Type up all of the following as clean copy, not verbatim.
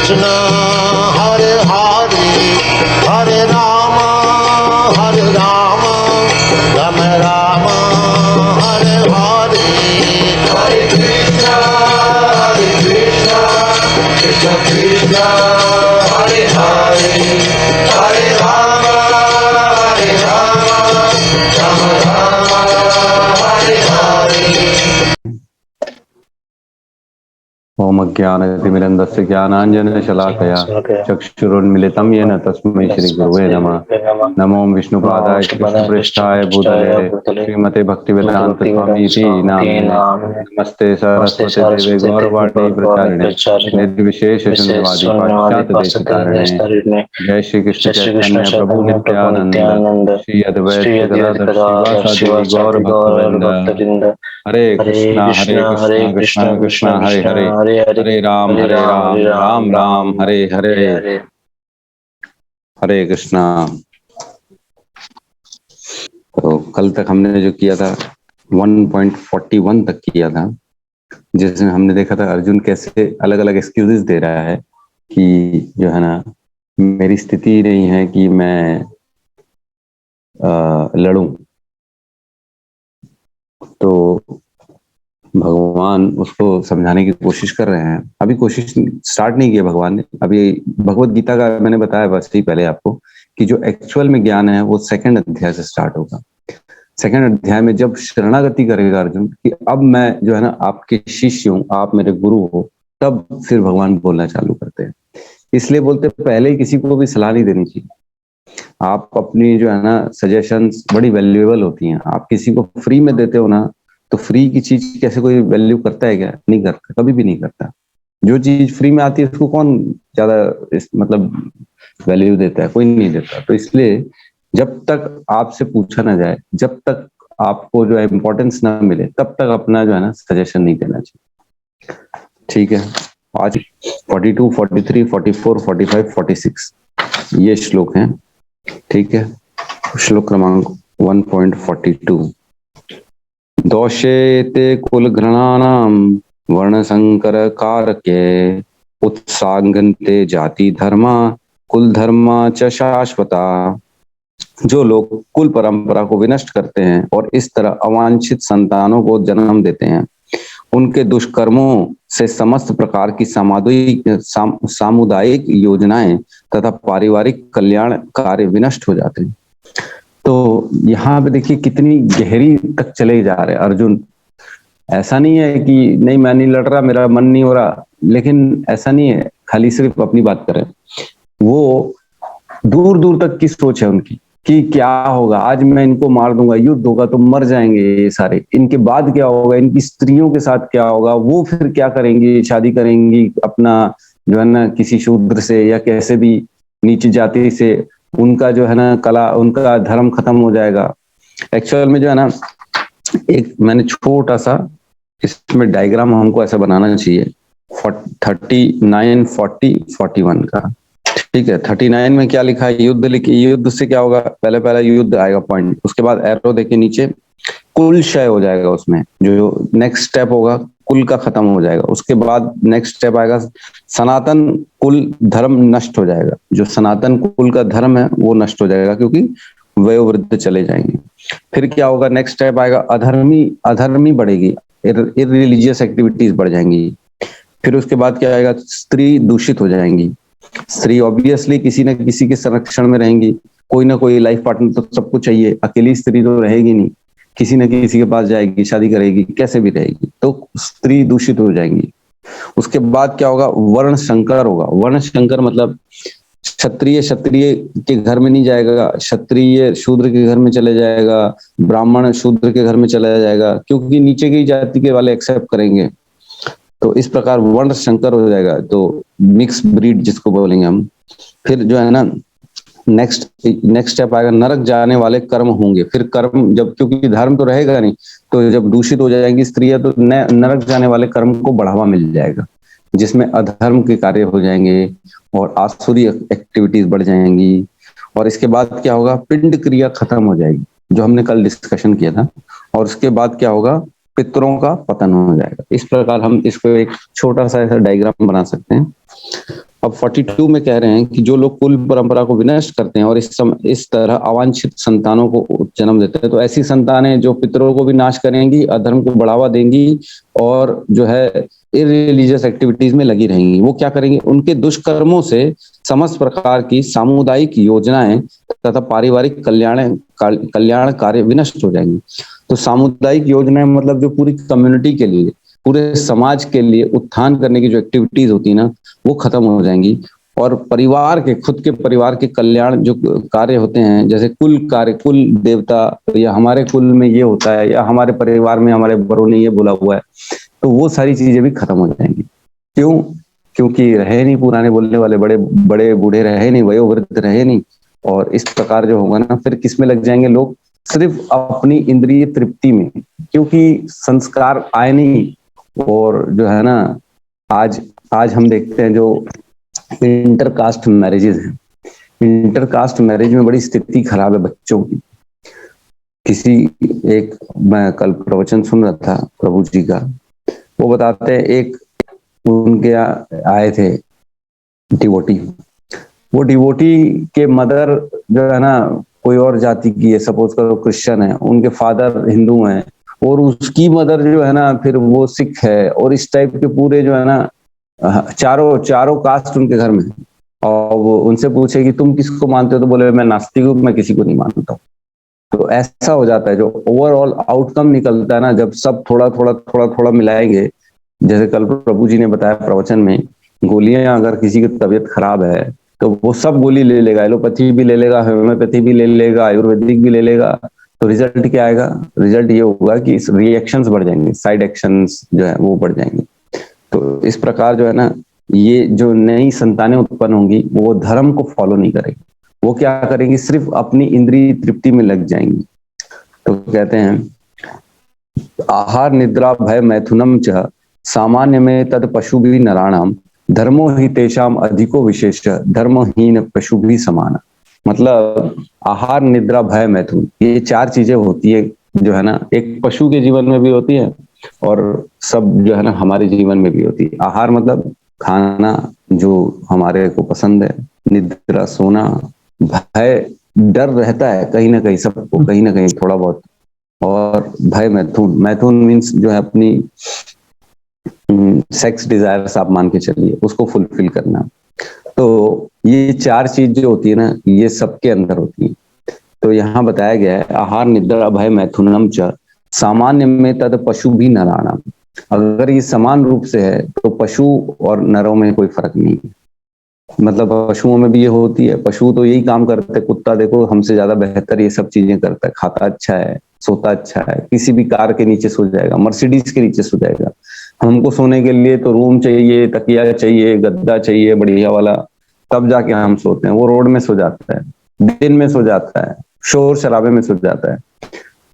कृष्ण हरे हरे हरे राम राम राम हरे हरे हरे कृष्ण कृष्ण कृष्ण हरे हरे हरे राम राम हरे हरे। ओम अज्ञानतिमिरन्दस्य ज्ञानाञ्जनशलाकया चक्षुरुन्मिलितं येन तस्मै श्रीगुरुवे नमः। नमो विष्णुपादाय कृष्णप्रेष्ठाय भूतले श्रीमते भक्तिवेदान्तस्वामीति नामिने। नमस्ते सरस्वती देवे गौरवाणी प्रचारिणे निर्विशेषशून्यवादी पाश्चात्यदेशतारिणे। जय श्री कृष्ण चैतन्य प्रभु नित्यानंद श्री अद्वैत गदाधर श्रीवासादि गौर भक्तवृंद। हरे कृष्णा कृष्णा कृष्णा हरे हरे हरे राम राम राम हरे हरे हरे कृष्णा। तो कल तक हमने जो किया था 1.41 तक किया था, जिसमें हमने देखा था अर्जुन कैसे अलग अलग एक्सक्यूजेस दे रहा है कि जो है ना, मेरी स्थिति नहीं है कि मैं लड़ूं। तो भगवान उसको समझाने की कोशिश कर रहे हैं। अभी कोशिश स्टार्ट नहीं किया भगवान ने। अभी भगवत गीता का मैंने बताया बस ही पहले आपको कि जो एक्चुअल में ज्ञान है वो सेकंड अध्याय से स्टार्ट होगा। सेकंड अध्याय में जब शरणागति करेगा अर्जुन कि अब मैं जो है ना आपके शिष्य हूँ, आप मेरे गुरु हो, तब फिर भगवान बोलना चालू करते हैं। इसलिए बोलते पहले ही किसी को भी सलाह नहीं देनी चाहिए। आप अपनी जो है ना सजेशंस बड़ी वैल्यूएबल होती हैं। आप किसी को फ्री में देते हो ना, तो फ्री की चीज कैसे कोई वैल्यू करता है क्या? नहीं करता, कभी भी नहीं करता। जो चीज फ्री में आती है उसको कौन ज्यादा मतलब वैल्यू देता है? कोई नहीं देता। तो इसलिए जब तक आपसे पूछा ना जाए, जब तक आपको जो है इम्पोर्टेंस ना मिले, तब तक अपना जो है ना सजेशन नहीं देना चाहिए। ठीक है, आज 42, 43, 44, 45, 46 ये श्लोक हैं। ठीक है, श्लोक क्रमांक 1.42। दोषेते कुल घृणानाम वर्ण संकर कारके उत्सांगन्ते जाति धर्मा कुल धर्मा च शाश्वता। जो लोग कुल परंपरा को विनष्ट करते हैं और इस तरह अवांछित संतानों को जन्म देते हैं, उनके दुष्कर्मों से समस्त प्रकार की सामुदायिक योजनाएं तथा पारिवारिक कल्याण कार्य विनष्ट हो जाते हैं। तो यहाँ पे देखिए कितनी गहरी तक चले जा रहे हैं अर्जुन। ऐसा नहीं है कि नहीं मैं नहीं लड़ रहा, मेरा मन नहीं हो रहा, लेकिन ऐसा नहीं है खाली सिर्फ अपनी बात करें। वो दूर दूर तक की सोच है उनकी कि क्या होगा, आज मैं इनको मार दूंगा, युद्ध होगा तो मर जाएंगे ये सारे, इनके बाद क्या होगा, इनकी स्त्रियों के साथ क्या होगा, वो फिर क्या करेंगी, शादी करेंगी अपना जो है ना किसी शूद्र से या कैसे भी नीची जाति से, उनका जो है ना कला, उनका धर्म खत्म हो जाएगा। एक्चुअल में जो है ना एक मैंने छोटा सा इसमें डायग्राम हमको ऐसा बनाना चाहिए 39, 40, 41 का। ठीक है, 39 में क्या लिखा है? युद्ध लिखी। युद्ध से क्या होगा? पहले पहले युद्ध आएगा पॉइंट, उसके बाद एरो देखे नीचे कुल क्षय हो जाएगा। उसमें जो नेक्स्ट स्टेप होगा कुल का खत्म हो जाएगा। उसके बाद नेक्स्ट स्टेप आएगा सनातन कुल धर्म नष्ट हो जाएगा। जो सनातन कुल का धर्म है वो नष्ट हो जाएगा क्योंकि वयोवृद्ध चले जाएंगे। फिर क्या होगा? नेक्स्ट स्टेप आएगा अधर्मी बढ़ेगी, इररिलीजियस एक्टिविटीज बढ़ जाएंगी। फिर उसके बाद क्या आएगा? स्त्री दूषित हो जाएंगी। स्त्री ऑब्वियसली किसी न किसी के संरक्षण में रहेंगी, कोई ना कोई लाइफ पार्टनर तो सबको चाहिए, अकेली स्त्री तो रहेगी नहीं, किसी न किसी के पास जाएगी, शादी करेगी, कैसे भी रहेगी, तो स्त्री दूषित हो जाएंगी। उसके बाद क्या होगा? वर्ण संकर होगा। वर्ण संकर मतलब क्षत्रिय के घर में नहीं जाएगा, क्षत्रिय शूद्र के घर में चले जाएगा, ब्राह्मण शूद्र के घर में चला जाएगा, क्योंकि नीचे की जाति के वाले एक्सेप्ट करेंगे। तो इस प्रकार वर्ण संकर हो जाएगा, तो मिक्स ब्रीड जिसको बोलेंगे हम। फिर जो है ना नेक्स्ट स्टेप आएगा, नरक जाने वाले कर्म होंगे। फिर कर्म जब, क्योंकि धर्म तो रहेगा नहीं, तो जब दूषित हो जाएंगी स्त्रियां तो नरक जाने वाले कर्म को बढ़ावा मिल जाएगा, जिसमें अधर्म के कार्य हो जाएंगे और आसुरी एक्टिविटीज बढ़ जाएंगी। और इसके बाद क्या होगा? पिंड क्रिया खत्म हो जाएगी, जो हमने कल डिस्कशन किया था। और उसके बाद क्या होगा? पितरों का पतन हो जाएगा। इस प्रकार हम इसको एक छोटा सा ऐसा डायग्राम बना सकते हैं। अब 42 में कह रहे हैं कि जो लोग कुल परंपरा को विनष्ट करते हैं और इस तरह अवांछित संतानों को जन्म देते हैं, तो ऐसी संतानें जो पितरों को भी नाश करेंगी, अधर्म को बढ़ावा देंगी और जो है इररिलीजियस एक्टिविटीज में लगी रहेंगी। वो क्या करेंगी, उनके दुष्कर्मों से समस्त प्रकार की सामुदायिक योजनाएं तथा पारिवारिक कल्याण कार्य विनष्ट हो जाएंगी। तो सामुदायिक योजनाएं मतलब जो पूरी कम्युनिटी के लिए, पूरे समाज के लिए उत्थान करने की जो एक्टिविटीज होती है ना, वो खत्म हो जाएंगी। और परिवार के, खुद के परिवार के कल्याण जो कार्य होते हैं, जैसे कुल कार्य, कुल देवता, या हमारे कुल में ये होता है, या हमारे परिवार में हमारे बड़ों ने ये बोला हुआ है, तो वो सारी चीजें भी खत्म हो जाएंगी। क्यों? क्योंकि रहे नहीं पुराने बोलने वाले, बड़े बड़े बूढ़े रहे नहीं, वयोवृद्ध रहे नहीं। और इस प्रकार जो होगा ना, फिर किस में लग जाएंगे लोग, सिर्फ अपनी इंद्रिय तृप्ति में, क्योंकि संस्कार आए नहीं। और जो है ना, आज आज हम देखते हैं जो इंटरकास्ट मैरिजेज हैं, इंटरकास्ट मैरिज में बड़ी स्थिति खराब है बच्चों की। मैं कल प्रवचन सुन रहा था प्रभु जी का, वो बताते हैं एक उनके आए थे डिवोटी, वो डिवोटी के मदर जो है ना कोई और जाति की है, सपोज करो क्रिश्चियन है, उनके फादर हिंदू हैं, और उसकी मदर जो है ना फिर वो सिख है, और इस टाइप के पूरे जो है ना चारों कास्ट उनके घर में। और वो उनसे पूछे कि तुम किसको मानते हो, तो बोले मैं नास्तिक हूँ, मैं किसी को नहीं मानता। तो ऐसा हो जाता है, जो ओवरऑल आउटकम निकलता है ना, जब सब थोड़ा थोड़ा थोड़ा थोड़ा मिलाएंगे। जैसे कल प्रभु जी ने बताया प्रवचन में, गोलियां अगर किसी की तबीयत खराब है तो वो सब गोली ले लेगा, एलोपैथी भी ले लेगा, होम्योपैथी भी ले लेगा, आयुर्वेदिक भी ले लेगा। तो रिजल्ट क्या आएगा? रिजल्ट ये होगा कि रिएक्शंस बढ़ जाएंगे, साइड एक्शंस जो है वो बढ़ जाएंगे। तो इस प्रकार जो है ना, ये जो नई संतानें उत्पन्न होंगी वो धर्म को फॉलो नहीं करेगी, वो क्या करेंगी, सिर्फ अपनी इंद्रिय तृप्ति में लग जाएंगी। तो कहते हैं आहार निद्रा भय मैथुनम च सामान्य में तद पशु भी नराणाम धर्मो ही तेषाम अधिको विशेष धर्महीन पशु भी समाना। मतलब आहार निद्रा भय मैथुन, ये चार चीजें होती है जो है ना, एक पशु के जीवन में भी होती है और सब जो है ना हमारे जीवन में भी होती है। आहार मतलब खाना जो हमारे को पसंद है, निद्रा सोना, भय डर रहता है कहीं ना कहीं सबको, कहीं ना कहीं थोड़ा बहुत, और भय मैथुन, मैथुन मीन्स जो है अपनी सेक्स डिजायर्स आप मान के चलिए, उसको फुलफिल करना। तो ये चार चीज जो होती है ना, ये सबके अंदर होती है। तो यहाँ बताया गया है आहार निद्रा भय मैथुनम च सामान्य में तद पशु भी नराणाम। अगर ये समान रूप से है तो पशु और नरों में कोई फर्क नहीं है। मतलब पशुओं में भी ये होती है, पशु तो यही काम करते हैं, कुत्ता देखो हमसे ज्यादा बेहतर ये सब चीजें करता है, खाता अच्छा है, सोता अच्छा है, किसी भी कार के नीचे सो जाएगा, मर्सिडीज के नीचे सो जाएगा। हमको सोने के लिए तो रूम चाहिए, तकिया चाहिए, गद्दा चाहिए बढ़िया वाला, तब जाके हम सोते हैं। वो रोड में सो जाता है, दिन में सो जाता है, शोर शराबे में सो जाता है।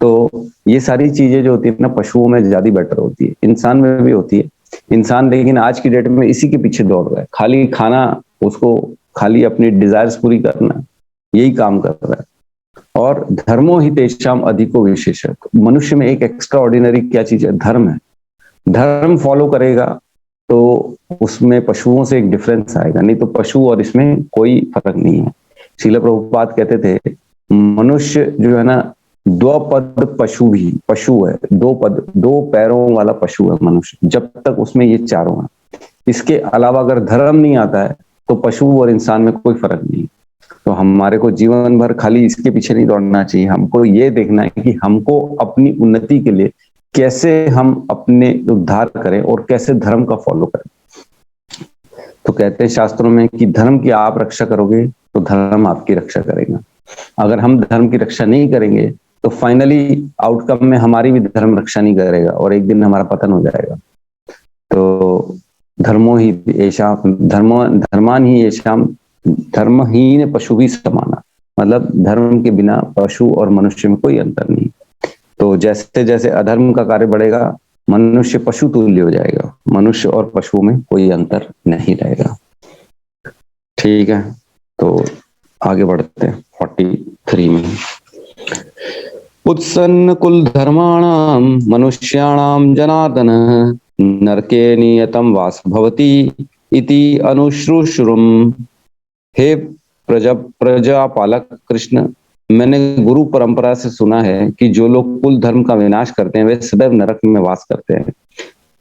तो ये सारी चीजें जो होती है ना, पशुओं में ज्यादा बेटर होती है, इंसान में भी होती है। इंसान लेकिन आज की डेट में इसी के पीछे दौड़ रहा है, खाली खाना, उसको खाली अपनी डिजायर्स पूरी करना, यही काम कर रहा है। और धर्मो ही तेषाम अधिको विशेष, मनुष्य में एक एक्स्ट्रा ऑर्डिनरी क्या चीज है? धर्म है। धर्म फॉलो करेगा तो उसमें पशुओं से एक डिफरेंस आएगा, नहीं तो पशु और इसमें कोई फर्क नहीं है। श्रील प्रभुपाद कहते थे मनुष्य जो है ना द्विपद पशु भी पशु है, दो पैरों वाला पशु है मनुष्य, जब तक उसमें ये चारों हैं। इसके अलावा अगर धर्म नहीं आता है तो पशु और इंसान में कोई फर्क नहीं। तो हमारे को जीवन भर खाली इसके पीछे नहीं दौड़ना चाहिए, हमको ये देखना है कि हमको अपनी उन्नति के लिए कैसे हम अपने उद्धार करें और कैसे धर्म का फॉलो करें। तो कहते हैं शास्त्रों में कि धर्म की आप रक्षा करोगे तो धर्म आपकी रक्षा करेगा। अगर हम धर्म की रक्षा नहीं करेंगे तो फाइनली आउटकम में हमारी भी धर्म रक्षा नहीं करेगा और एक दिन हमारा पतन हो जाएगा। तो धर्मो ही येषाम धर्मान ही येषाम धर्महीन पशु भी समाना, मतलब धर्म के बिना पशु और मनुष्य में कोई अंतर नहीं। तो जैसे जैसे अधर्म का कार्य बढ़ेगा मनुष्य पशु तुल्य हो जाएगा, मनुष्य और पशुओं में कोई अंतर नहीं रहेगा। ठीक है, तो आगे बढ़ते हैं 43 में। उत्सन्न कुल धर्माणाम मनुष्याणाम जनार्दन नरके नियतम वास भवति इति अनुश्रुश्रुम। हे प्रजापालक कृष्ण, मैंने गुरु परंपरा से सुना है कि जो लोग कुल धर्म का विनाश करते हैं वे सदैव नरक में वास करते हैं।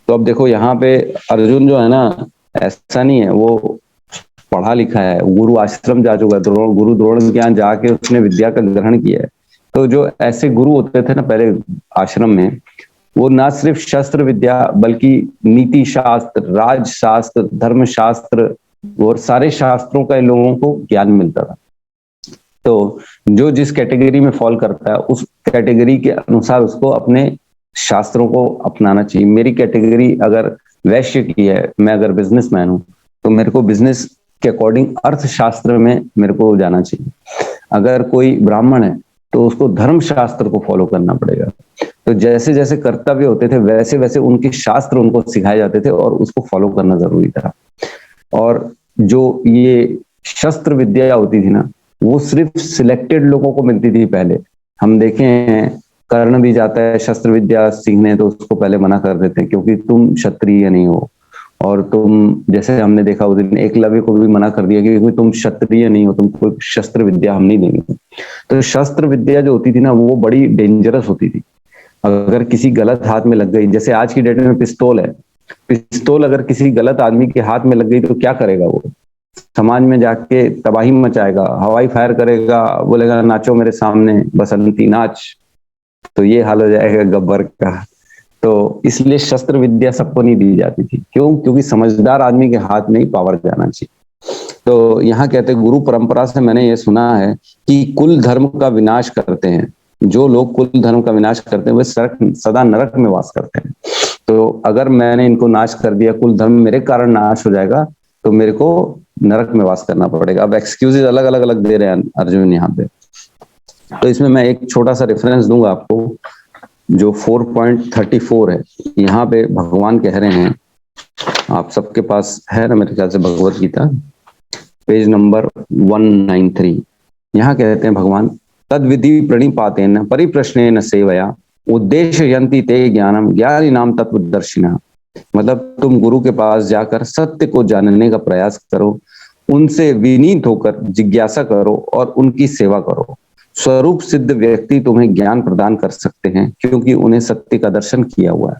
तो अब देखो यहाँ पे अर्जुन जो है ना, ऐसा नहीं है, वो पढ़ा लिखा है, गुरु आश्रम जा चुका है, गुरु द्रोण ज्ञान जाके उसने विद्या का ग्रहण किया है। तो जो ऐसे गुरु होते थे ना पहले आश्रम में, वो ना सिर्फ शस्त्र विद्या बल्कि नीति शास्त्र, राज शास्त्र, धर्म शास्त्र और सारे शास्त्रों का इन लोगों को ज्ञान मिलता था। तो जो जिस कैटेगरी में फॉल करता है उस कैटेगरी के अनुसार उसको अपने शास्त्रों को अपनाना चाहिए। मेरी कैटेगरी अगर वैश्य की है, मैं अगर बिजनेसमैन हूं, तो मेरे को बिजनेस के अकॉर्डिंग अर्थशास्त्र में मेरे को जाना चाहिए। अगर कोई ब्राह्मण है तो उसको धर्म शास्त्र को फॉलो करना पड़ेगा। तो जैसे जैसे कर्तव्य होते थे वैसे वैसे उनके शास्त्र उनको सिखाए जाते थे और उसको फॉलो करना जरूरी था। और जो ये शस्त्र विद्या होती थी ना, वो सिर्फ सिलेक्टेड लोगों को मिलती थी पहले। हम देखे हैं कर्ण भी जाता है शस्त्र विद्या सीखने, तो उसको पहले मना कर देते हैं क्योंकि तुम क्षत्रिय नहीं हो, और तुम, जैसे हमने देखा उस दिन एकलव्य को भी मना कर दिया कि तुम क्षत्रिय नहीं हो, तुमको शस्त्र विद्या हम नहीं देंगे। तो शस्त्र विद्या जो होती थी ना, वो बड़ी डेंजरस होती थी। अगर किसी गलत हाथ में लग गई, जैसे आज की डेट में पिस्तौल है, पिस्तौल अगर किसी गलत आदमी के हाथ में लग गई तो क्या करेगा वो? समाज में जाके तबाही मचाएगा, हवाई फायर करेगा, बोलेगा नाचो मेरे सामने बसंती नाच। तो ये हाल हो जाएगा गब्बर का। तो इसलिए शस्त्र विद्या सबको नहीं दी जाती थी। क्यों? क्योंकि समझदार आदमी के हाथ में ही पावर जाना चाहिए। तो यहाँ कहते गुरु परंपरा से मैंने ये सुना है कि कुल धर्म का विनाश करते हैं, जो लोग कुल धर्म का विनाश करते हैं वे सदा नरक में वास करते हैं। तो अगर मैंने इनको नाश कर दिया, कुल धर्म मेरे कारण नाश हो जाएगा, तो मेरे को नरक में वास करना पड़ेगा। अब एक्सक्यूजेज अलग अलग अलग दे रहे हैं अर्जुन यहाँ पे। तो इसमें मैं एक छोटा सा रेफरेंस दूंगा आपको, जो 4.34 है। यहाँ पे भगवान कह रहे हैं, आप सबके पास है ना मेरे ख्याल से भगवत गीता, पेज नंबर 193। यहाँ कहते हैं भगवान, तद विधि प्रणिपातेन परिप्रश्नेन सेवया उद्देश्यन्ति ते ज्ञानम ज्ञानिनाम तत्वदर्शिनः। मतलब तुम गुरु के पास जाकर सत्य को जानने का प्रयास करो, उनसे विनीत होकर जिज्ञासा करो और उनकी सेवा करो। स्वरूप सिद्ध व्यक्ति तुम्हें ज्ञान प्रदान कर सकते हैं क्योंकि उन्हें सत्य का दर्शन किया हुआ है।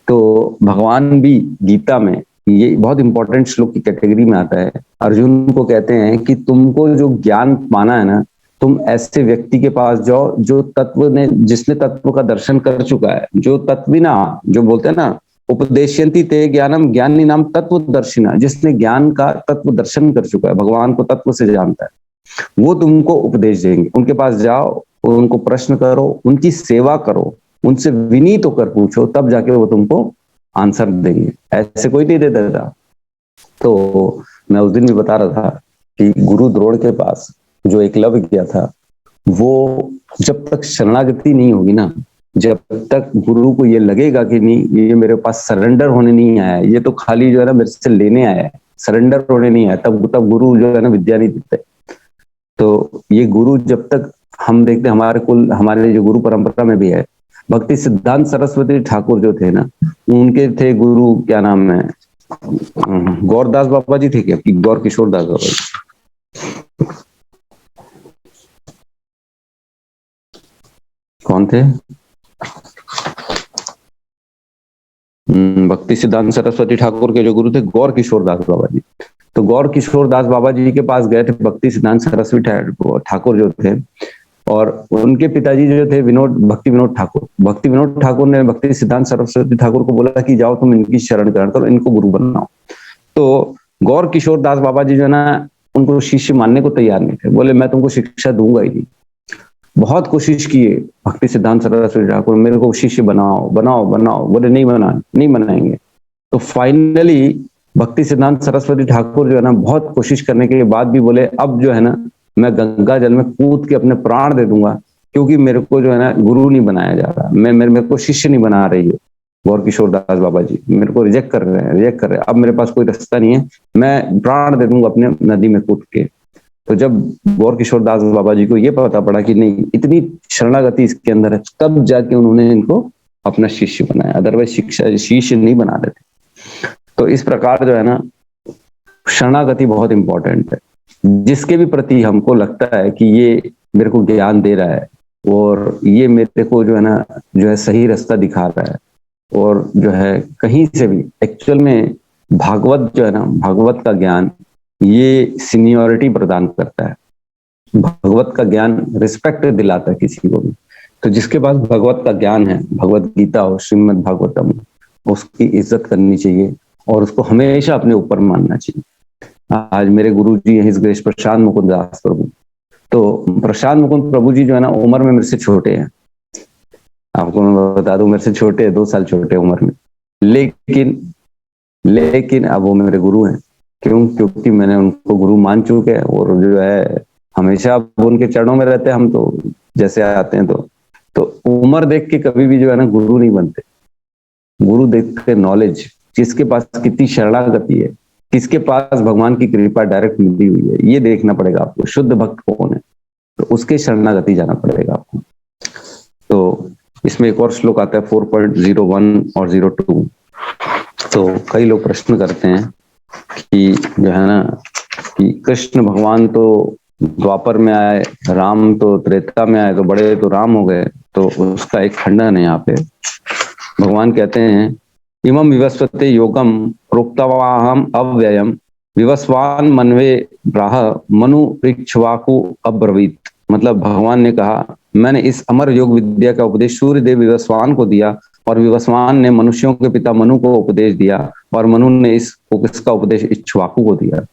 तो भगवान भी गीता में, ये बहुत इंपॉर्टेंट श्लोक की कैटेगरी में आता है, अर्जुन को कहते हैं कि तुमको जो ज्ञान पाना है ना, तुम ऐसे व्यक्ति के पास जाओ जो जिसने तत्व का दर्शन कर चुका है, जो तत्विना, जो बोलते हैं ना उपदेशयन्ति ते ज्ञानम ज्ञानी नाम तत्वदर्शिना, जिसने ज्ञान का तत्व दर्शन कर चुका है, भगवान को तत्व से जानता है, वो तुमको उपदेश देंगे। उनके पास जाओ, उनको प्रश्न करो, उनकी सेवा करो, उनसे विनीत होकर पूछो, तब जाके वो तुमको आंसर देंगे। ऐसे कोई नहीं देता था। तो मैं उस दिन भी बता रहा था कि गुरु द्रोण के पास जो एकलव्य गया था, वो जब तक शरणागति नहीं होगी ना, जब तक गुरु को ये लगेगा कि नहीं ये मेरे पास सरेंडर होने नहीं आया है, ये तो खाली जो है ना मेरे से लेने आया है, सरेंडर होने नहीं आया, तब गुरु जो है ना विद्या नहीं देते। तो ये गुरु जब तक हम देखते हैं, हमारे जो गुरु परंपरा में भी है, भक्ति सिद्धांत सरस्वती ठाकुर जो थे ना, उनके थे गुरु, क्या नाम है, गौरदास बाबा जी थे क्या, गौर किशोर दास बाबा जी, कौन थे? भक्ति सिद्धांत सरस्वती ठाकुर के जो गुरु थे गौर किशोर दास बाबा जी। तो गौर किशोर दास बाबा जी के पास गए थे भक्ति सिद्धांत सरस्वती ठाकुर जो थे, और उनके पिताजी जो थे भक्ति विनोद ठाकुर। भक्ति विनोद ठाकुर ने भक्ति सिद्धांत सरस्वती ठाकुर को बोला कि जाओ तुम इनकी शरण ग्रहण करो, इनको गुरु बनाओ। तो गौर किशोर दास बाबा जी जो ना, उनको शिष्य मानने को तैयार नहीं थे, बोले मैं तुमको शिक्षा दूंगा ही नहीं। बहुत कोशिश किए भक्ति सिद्धांत सरस्वती ठाकुर, मेरे को शिष्य बनाओ बनाओ बनाओ, बोले नहीं बनाएंगे। तो फाइनली भक्ति सिद्धांत सरस्वती ठाकुर जो है ना, बहुत कोशिश करने के बाद भी बोले अब जो है ना मैं गंगा जल में कूद के अपने प्राण दे दूंगा, क्योंकि मेरे को जो है ना गुरु नहीं बनाया जा रहा, मेरे को शिष्य नहीं बना रही है गौर किशोर दास बाबा जी, मेरे को रिजेक्ट कर रहे हैं, अब मेरे पास कोई रास्ता नहीं है, मैं प्राण दे दूंगा अपने नदी में कूद के। तो जब गौर किशोर दास बाबा जी को ये पता पड़ा कि नहीं इतनी शरणागति इसके अंदर है, तब जाके उन्होंने इनको अपना शिष्य बनाया, अदरवाइज शिष्य नहीं बना देते। तो इस प्रकार जो है ना शरणागति बहुत इंपॉर्टेंट है। जिसके भी प्रति हमको लगता है कि ये मेरे को ज्ञान दे रहा है और ये मेरे को जो है ना, जो है सही रास्ता दिखा रहा है, और जो है कहीं से भी एक्चुअल में भागवत जो है ना, भागवत का ज्ञान ये सीनियोरिटी प्रदान करता है। भगवत का ज्ञान रिस्पेक्ट दिलाता है किसी को भी। तो जिसके पास भगवत का ज्ञान है, भगवत गीता हो, श्रीमद् भागवतम, उसकी इज्जत करनी चाहिए और उसको हमेशा अपने ऊपर मानना चाहिए। आज मेरे गुरु जी हैं ग्रेस प्रशांत मुकुंद दास प्रभु। तो प्रशांत मुकुंद प्रभु जी जो है ना, उम्र में मेरे से छोटे हैं। आपको मैं बता दूं, मेरे से छोटे हैं, 2 साल छोटे उम्र में, लेकिन अब वो मेरे गुरु हैं। क्यों? क्योंकि मैंने उनको गुरु मान चुके हैं और जो है हमेशा अब उनके चरणों में रहते हैं। हम तो जैसे आते हैं तो उम्र देख के कभी भी जो है ना गुरु नहीं बनते। गुरु देखते नॉलेज, किसके पास कितनी शरणागति है, किसके पास भगवान की कृपा डायरेक्ट मिली हुई है, ये देखना पड़ेगा आपको। शुद्ध भक्त कौन है, तो उसके शरणागति जाना पड़ेगा आपको। तो इसमें एक और श्लोक आता है 4.01 और 02। तो कई लोग प्रश्न करते हैं कि जो है ना, कि कृष्ण भगवान तो द्वापर में आए, राम तो त्रेता में आए, तो बड़े तो राम हो गए। तो उसका एक खंडन है यहाँ पे। भगवान कहते हैं, इमं विवस्वते योगम प्रोक्तवाहम अव्ययम विवस्वान मनवे ब्राह मनु इक्ष्वाकु अब्रवीत। मतलब भगवान ने कहा, मैंने इस अमर योग विद्या का उपदेश सूर्य देव विवस्वान को दिया और विवस्वान ने मनुष्यों के पिता मनु को उपदेश दिया और मनु ने इसका उपदेश इक्ष्वाकु को दिया।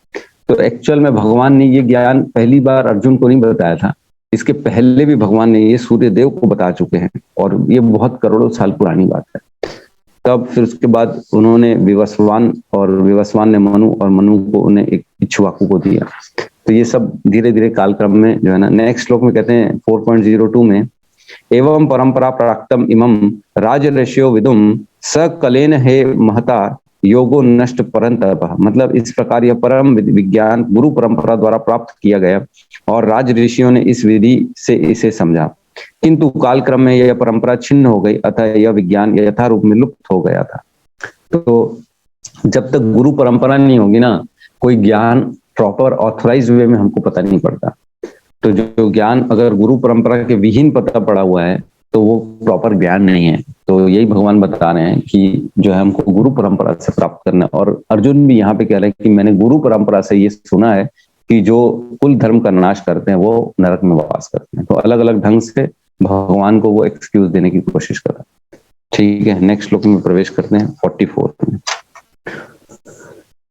तो एक्चुअल में भगवान ने ये ज्ञान पहली बार अर्जुन को नहीं बताया था। इसके पहले भी भगवान ने ये सूर्य देव को बता चुके हैं और ये बहुत करोड़ों साल पुरानी बात है। तब फिर उसके बाद उन्होंने विवस्वान ने मनु और मनु को उन्हें एक इक्ष्वाकु को दिया। तो ये सब धीरे धीरे कालक्रम में जो है ना, नेक्स्ट श्लोक में कहते हैं 4.02 में, एवं परंपरा प्राक्तम इमं राज ऋषियो विदुम सकलेन हे महता योगो नष्ट परंतप। मतलब इस प्रकार यह परम विज्ञान गुरु परंपरा द्वारा प्राप्त किया गया और राज ऋषियों ने इस विधि से इसे समझा, किंतु कालक्रम में यह परंपरा छिन्न हो गई, अतः यह विज्ञान यथा रूप में लुप्त हो गया था। तो जब तक गुरु परंपरा नहीं होगी ना, कोई ज्ञान प्रॉपर ऑथराइज वे में हमको पता नहीं पड़ता। तो जो ज्ञान अगर गुरु परंपरा के विहीन पता पड़ा हुआ है तो वो प्रॉपर ज्ञान नहीं है। तो यही भगवान बता रहे हैं कि जो है हमको गुरु परंपरा से प्राप्त करना है। और अर्जुन भी यहाँ पे कह रहे हैं कि मैंने गुरु परंपरा से ये सुना है कि जो कुल धर्म का नाश करते हैं वो नरक में वास करते हैं। तो अलग अलग ढंग से भगवान को वो एक्सक्यूज देने की कोशिश कर रहा है। ठीक है, नेक्स्ट श्लोक में प्रवेश करते हैं 44 में।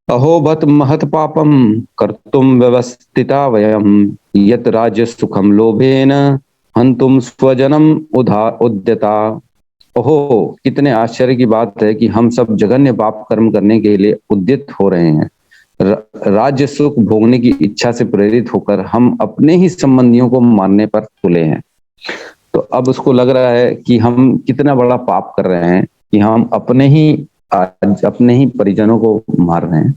अहो बत महत पापम कर्तुम व्यवस्थिता वयम यत राज्य सुखम लोभेन हंतुम स्वजनम उद्यता। ओहो, कितने आश्चर्य की बात है कि हम सब जघन्य पाप कर्म करने के लिए उद्यत हो रहे हैं। राज्य सुख भोगने की इच्छा से प्रेरित होकर हम अपने ही संबंधियों को मारने पर तुले हैं। तो अब उसको लग रहा है कि हम कितना बड़ा पाप कर रहे हैं कि हम अपने ही परिजनों को मार रहे हैं,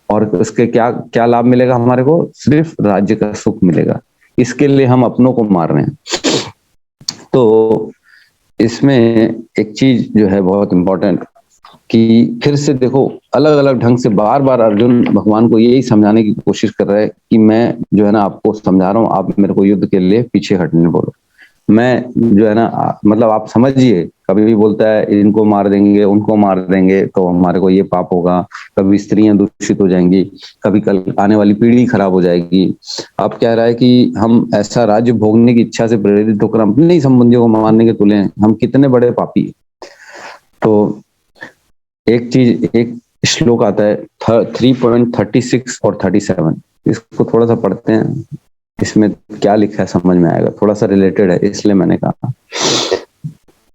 और उसके क्या क्या लाभ मिलेगा हमारे को? सिर्फ राज्य का सुख मिलेगा। इसके लिए हम अपनों को मार रहे हैं। तो इसमें एक चीज जो है बहुत इंपॉर्टेंट कि फिर से देखो, अलग अलग ढंग से बार बार अर्जुन भगवान को यही समझाने की कोशिश कर रहा है कि मैं जो है ना आपको समझा रहा हूँ, आप मेरे को युद्ध के लिए पीछे हटने बोलो। मैं जो है ना, मतलब आप समझिए, कभी भी बोलता है इनको मार देंगे, उनको मार देंगे तो हमारे को ये पाप होगा, कभी स्त्रियां दूषित हो जाएंगी, कभी कल आने वाली पीढ़ी खराब हो जाएगी। अब कह रहा है कि हम ऐसा राज्य भोगने की इच्छा से प्रेरित होकर अपने ही संबंधियों को मारने के तुले हैं। हम कितने बड़े पापी हैं। तो एक श्लोक आता है 3.36 और 37, इसको थोड़ा सा पढ़ते हैं। इसमें क्या लिखा है समझ में आएगा, थोड़ा सा रिलेटेड है इसलिए मैंने कहा।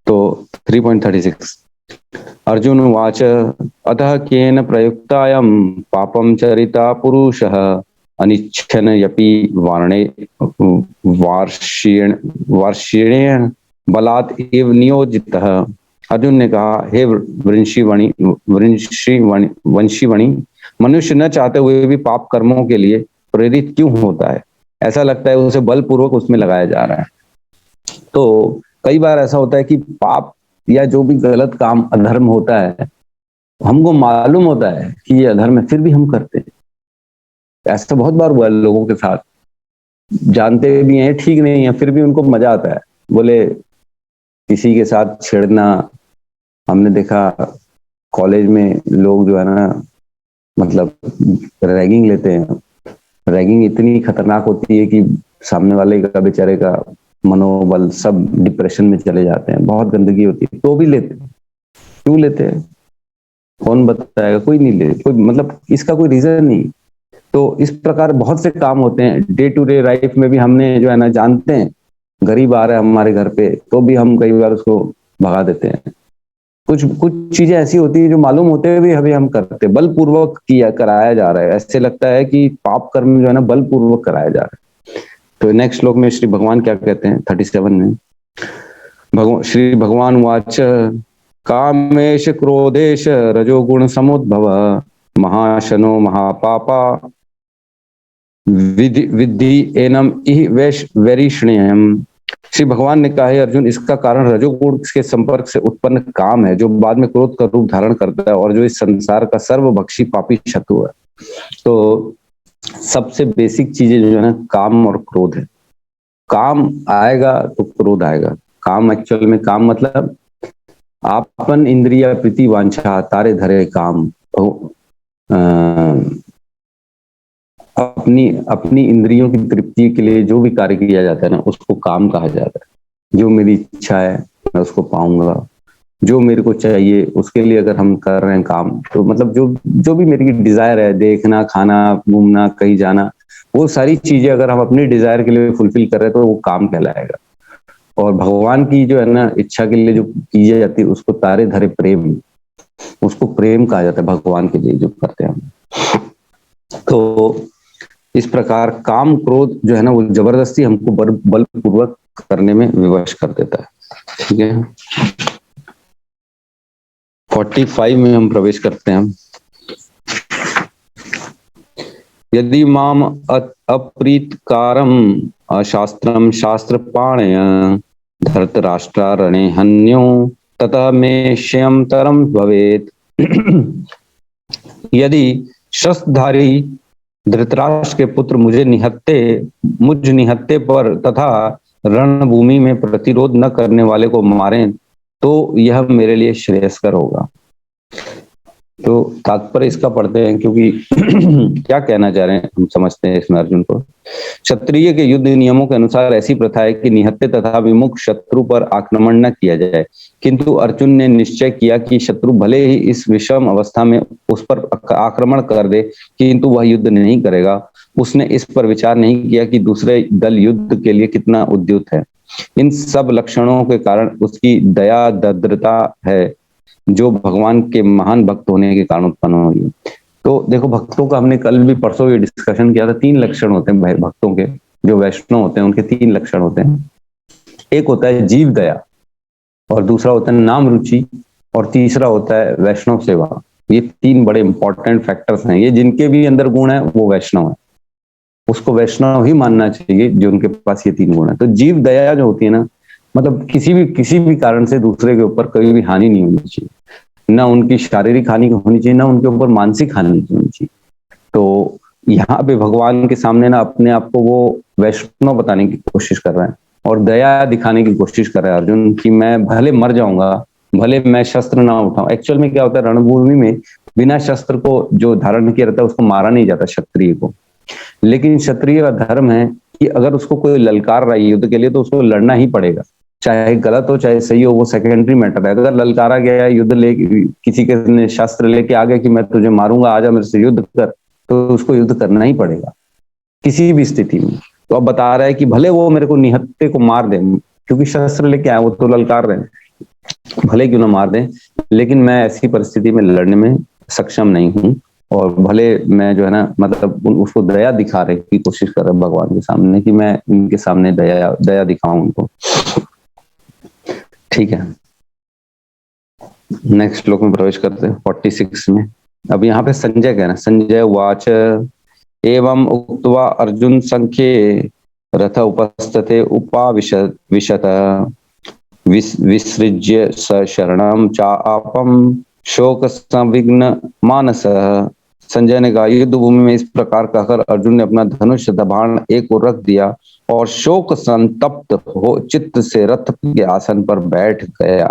तो 3.36, अर्जुन उवाच अतः केन प्रयुक्तायं पापं चरिता पुरुषः अनिच्छन यपि वार्षिणेन बलात् एव नियोजितः। अर्जुन ने कहा, हे वंशीवणी, मनुष्य न चाहते हुए भी पाप कर्मों के लिए प्रेरित क्यों होता है? ऐसा लगता है उसे बलपूर्वक उसमें लगाया जा रहा है। तो कई बार ऐसा होता है कि पाप या जो भी गलत काम अधर्म होता है, हमको मालूम होता है कि ये अधर्म है, फिर भी हम करते हैं। ऐसा बहुत बार हुआ है लोगों के साथ, जानते भी हैं ठीक नहीं है, फिर भी उनको मजा आता है। बोले किसी के साथ छेड़ना, हमने देखा कॉलेज में लोग जो है ना, मतलब रैगिंग लेते हैं। रैगिंग इतनी खतरनाक होती है कि सामने वाले का बेचारे का मनोबल सब डिप्रेशन में चले जाते हैं। बहुत गंदगी होती है तो भी लेते हैं। क्यों लेते हैं? कौन बताएगा? कोई नहीं ले, कोई मतलब इसका कोई रीजन नहीं। तो इस प्रकार बहुत से काम होते हैं डे टू डे लाइफ में भी, हमने जो है ना जानते हैं गरीब आ रहा है हमारे घर पे तो भी हम कई बार उसको भगा देते हैं। कुछ कुछ चीजें ऐसी होती है जो मालूम होते हुए भी अभी हम करते, बलपूर्वक किया कराया जा रहा है। ऐसे लगता है कि पाप कर्म जो है ना बलपूर्वक कराया जा रहा है। तो नेक्स्ट श्लोक में श्री भगवान क्या कहते हैं 37 में, श्री भगवान वाच कामेश क्रोधेश रजोगुण समुद्भव महाशनो महापापा विद्धि एनम इह वैश वैरिष्ण्यम। श्री भगवान ने कहा है अर्जुन, इसका कारण रजोगुण के संपर्क से उत्पन्न काम है जो बाद में क्रोध का रूप धारण करता है और जो इस संसार का सर्वभक्षी पापी शत्रु है। तो सबसे बेसिक चीजें जो है ना काम और क्रोध है। काम आएगा तो क्रोध आएगा। काम एक्चुअल में काम मतलब आपन इंद्रिया प्रीति वांछा तारे धरे काम। अपनी अपनी इंद्रियों की तृप्ति के लिए जो भी कार्य किया जाता है ना उसको काम कहा जाता है। जो मेरी इच्छा है मैं उसको पाऊंगा, जो मेरे को चाहिए उसके लिए अगर हम कर रहे हैं काम, तो मतलब जो जो भी मेरी डिजायर है, देखना, खाना, घूमना, कहीं जाना, वो सारी चीजें अगर हम अपनी डिजायर के लिए फुलफिल कर रहे हैं तो वो काम कहलाएगा। और भगवान की जो है ना इच्छा के लिए जो की जाती है उसको तारे धरे प्रेम, उसको प्रेम कहा जाता है भगवान के लिए जो करते हैं हम। तो इस प्रकार काम क्रोध जो है ना वो जबरदस्ती हमको बलपूर्वक करने में विवश कर देता है। ठीक है, 45 में हम प्रवेश करते हैं। यदि माम अप्रीतकारम अशास्त्रम शास्त्र पाणय धृतराष्ट्रारणे हन्यो ततः मे श्यम तरम भवेत। यदि शस्त्रधारी धृतराष्ट्र के पुत्र मुझ निहत्ते पर तथा रणभूमि में प्रतिरोध न करने वाले को मारें तो यह मेरे लिए श्रेयस्कर होगा। तो तात्पर्य इसका पढ़ते हैं क्योंकि क्या कहना चाह रहे हैं हम समझते हैं इसमें अर्जुन को। क्षत्रिय के युद्ध नियमों के अनुसार ऐसी प्रथा है कि निहत्ते तथा विमुख शत्रु पर आक्रमण न किया जाए, किंतु अर्जुन ने निश्चय किया कि शत्रु भले ही इस विषम अवस्था में उस पर आक्रमण कर दे किंतु वह युद्ध नहीं करेगा। उसने इस पर विचार नहीं किया कि दूसरे दल युद्ध के लिए कितना उद्युक्त है। इन सब लक्षणों के कारण उसकी दया दद्रता है जो भगवान के महान भक्त होने के कारण उत्पन्न हुई। तो देखो भक्तों का हमने कल भी परसों ये डिस्कशन किया था। 3 लक्षण होते हैं भक्तों के, जो वैष्णव होते हैं उनके 3 लक्षण होते हैं। एक होता है जीव दया, और दूसरा होता है नाम रुचि, और तीसरा होता है वैष्णव सेवा। ये 3 बड़े इंपॉर्टेंट फैक्टर्स हैं। ये जिनके भी अंदर गुण है वो वैष्णव है, उसको वैष्णव ही मानना चाहिए जो उनके पास ये 3 गुण है। तो जीव दया जो होती है ना, मतलब किसी भी कारण से दूसरे के ऊपर कभी भी हानि नहीं होनी चाहिए, ना उनकी शारीरिक हानि होनी चाहिए, ना उनके ऊपर मानसिक हानि होनी चाहिए। तो यहाँ पे भगवान के सामने ना अपने आप को वो वैष्णव बताने की कोशिश कर रहा है और दया दिखाने की कोशिश कर रहा है अर्जुन कि मैं भले मर जाऊंगा, भले मैं शस्त्र ना उठाऊं। एक्चुअल में क्या होता है, रणभूमि में बिना शस्त्र को जो धारण किया रहता है उसको मारा नहीं जाता क्षत्रिय को, लेकिन क्षत्रिय का धर्म है कि अगर उसको कोई ललकार रहा है युद्ध के लिए तो उसको लड़ना ही पड़ेगा, चाहे गलत हो चाहे सही हो, वो सेकेंडरी मैटर है। अगर ललकारा गया युद्ध ले, किसी के शास्त्र लेके आ गया कि मैं तुझे मारूंगा, आजा मेरे से युद्ध कर, तो उसको युद्ध करना ही पड़ेगा किसी भी स्थिति में। तो अब बता रहा है कि भले वो मेरे को निहत्ते को मार दे, क्योंकि शस्त्र लेके आए, वो तो ललकार रहे, भले क्यों ना मार दे, लेकिन मैं ऐसी परिस्थिति में लड़ने में सक्षम नहीं हूँ। और भले मैं जो है ना मतलब उसको दया दिखा रहे की कोशिश कर रहा भगवान के सामने कि मैं इनके सामने दया दिखाऊं उनको। ठीक है, नेक्स्ट श्लोक में प्रवेश करते हैं 46 में। अब यहाँ पे संजय कहना, संजय वाच एवं उक्त्वा अर्जुन संख्ये रथ उपस्थिते उपाविशत विसृज्य स शरणं चापम शोक संविघ्न मानस संजय ने कहा, युद्ध भूमि में इस प्रकार कहकर अर्जुन ने अपना धनुष बाण एक ओर रख दिया और शोक संतप्त हो चित्त से रथ के आसन पर बैठ गया।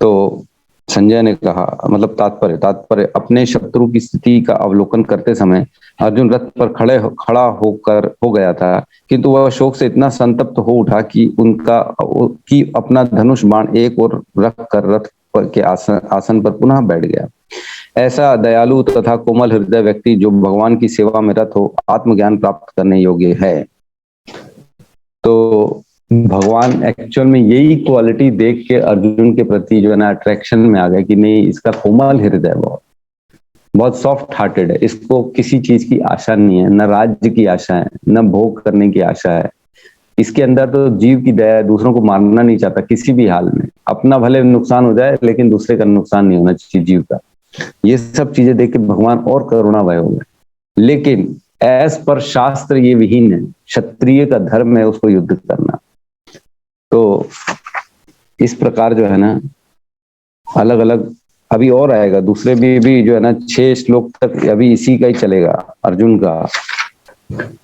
तो संजय ने कहा, मतलब तात्पर्य अपने शत्रु की स्थिति का अवलोकन करते समय अर्जुन रथ पर खड़ा होकर हो गया था, किंतु वह शोक से इतना संतप्त हो उठा कि अपना धनुष बाण एक ओर रख कर रथ पर के आसन पर पुनः बैठ गया। ऐसा दयालु तथा कोमल हृदय व्यक्ति जो भगवान की सेवा में रत हो, आत्मज्ञान प्राप्त करने योग्य है। तो भगवान एक्चुअल में यही क्वालिटी देख के अर्जुन के प्रति जो है ना अट्रैक्शन में आ गए कि नहीं, इसका कोमल हृदय बहुत सॉफ्ट हार्टेड है, इसको किसी चीज की आशा नहीं है, न राज्य की आशा है, न भोग करने की आशा है। इसके अंदर तो जीव की दया है, दूसरों को मारना नहीं चाहता किसी भी हाल में, अपना भले नुकसान हो जाए लेकिन दूसरे का नुकसान नहीं होना चाहिए जीव का। ये सब चीजें देख के भगवान और करुणामय हो गए। लेकिन एस पर शास्त्र ये विहीन है, क्षत्रिय का धर्म है उसको युद्ध करना। तो इस प्रकार जो है ना अलग अलग अभी और आएगा, दूसरे भी जो है ना 6 श्लोक तक अभी इसी का ही चलेगा अर्जुन का।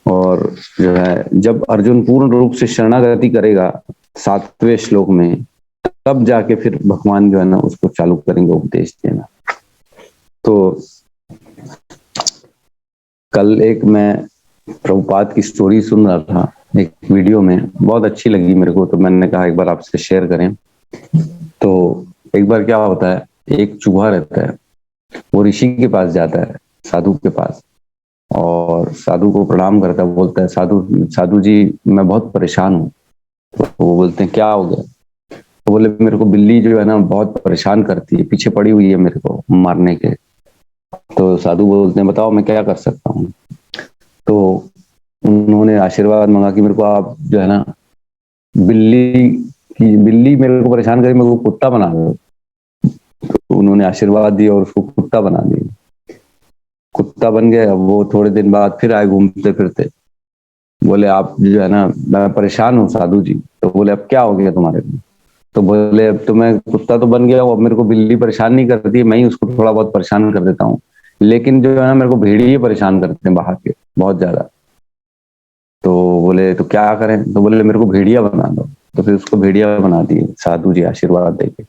और जो है जब अर्जुन पूर्ण रूप से शरणागति करेगा 7वें श्लोक में, तब जाके फिर भगवान जो है ना उसको चालू करेंगे उपदेश देना। तो कल एक मैं प्रभुपाद की स्टोरी सुन रहा था एक वीडियो में, बहुत अच्छी लगी मेरे को, तो मैंने कहा एक बार आपसे शेयर करें। तो एक बार क्या होता है, एक चूहा रहता है, वो ऋषि के पास जाता है, साधु के पास, और साधु को प्रणाम करता है, बोलता है साधु जी मैं बहुत परेशान हूँ। तो वो बोलते हैं क्या हो गया? तो बोले मेरे को बिल्ली जो है ना बहुत परेशान करती है, पीछे पड़ी हुई है मेरे को मारने के। तो साधु बोलते हैं बताओ मैं क्या कर सकता हूँ? तो उन्होंने आशीर्वाद मांगा कि मेरे को आप जो है ना बिल्ली मेरे को परेशान करी, मेरे को कुत्ता बना दो। तो उन्होंने आशीर्वाद दिया और उसको कुत्ता बना दिया, कुत्ता बन गया। अब वो थोड़े दिन बाद फिर आए घूमते फिरते, बोले आप जो है ना मैं परेशान हूँ साधु जी। तो बोले अब क्या हो गया तुम्हारे को? तो बोले अब तो मैं कुत्ता तो बन गया हूँ, अब मेरे को बिल्ली परेशान नहीं करती, मैं ही उसको थोड़ा बहुत परेशान कर देता हूँ, लेकिन जो है ना मेरे को भेड़िए परेशान करते हैं बाहर के बहुत ज्यादा। तो बोले तो क्या करें? तो बोले मेरे को भेड़िया बना दो। तो फिर उसको भेड़िया बना दिए साधु जी आशीर्वाद देके।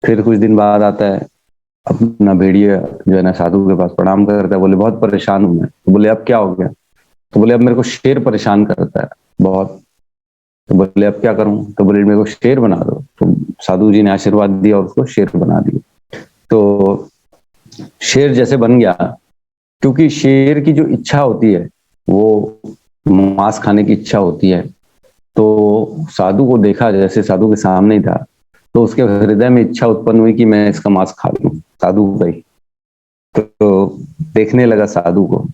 फिर कुछ दिन बाद आता है अपना भेड़िया जो है ना साधु के पास प्रणाम करता है, बोले बहुत परेशान हूं मैं। तो बोले अब क्या हो गया? तो बोले अब मेरे को शेर परेशान करता है बहुत। तो बोले अब क्या करूं? तो बोले मेरे को शेर बना दो। तो साधु जी ने आशीर्वाद दिया और उसको शेर बना दिया। तो शेर जैसे बन गया, क्योंकि शेर की जो इच्छा होती है वो मांस खाने की इच्छा होती है। तो साधु को देखा, जैसे साधु के सामने ही था, तो उसके हृदय में इच्छा उत्पन्न हुई कि मैं इसका मांस खा लूं, साधु भाई। तो देखने लगा साधु को।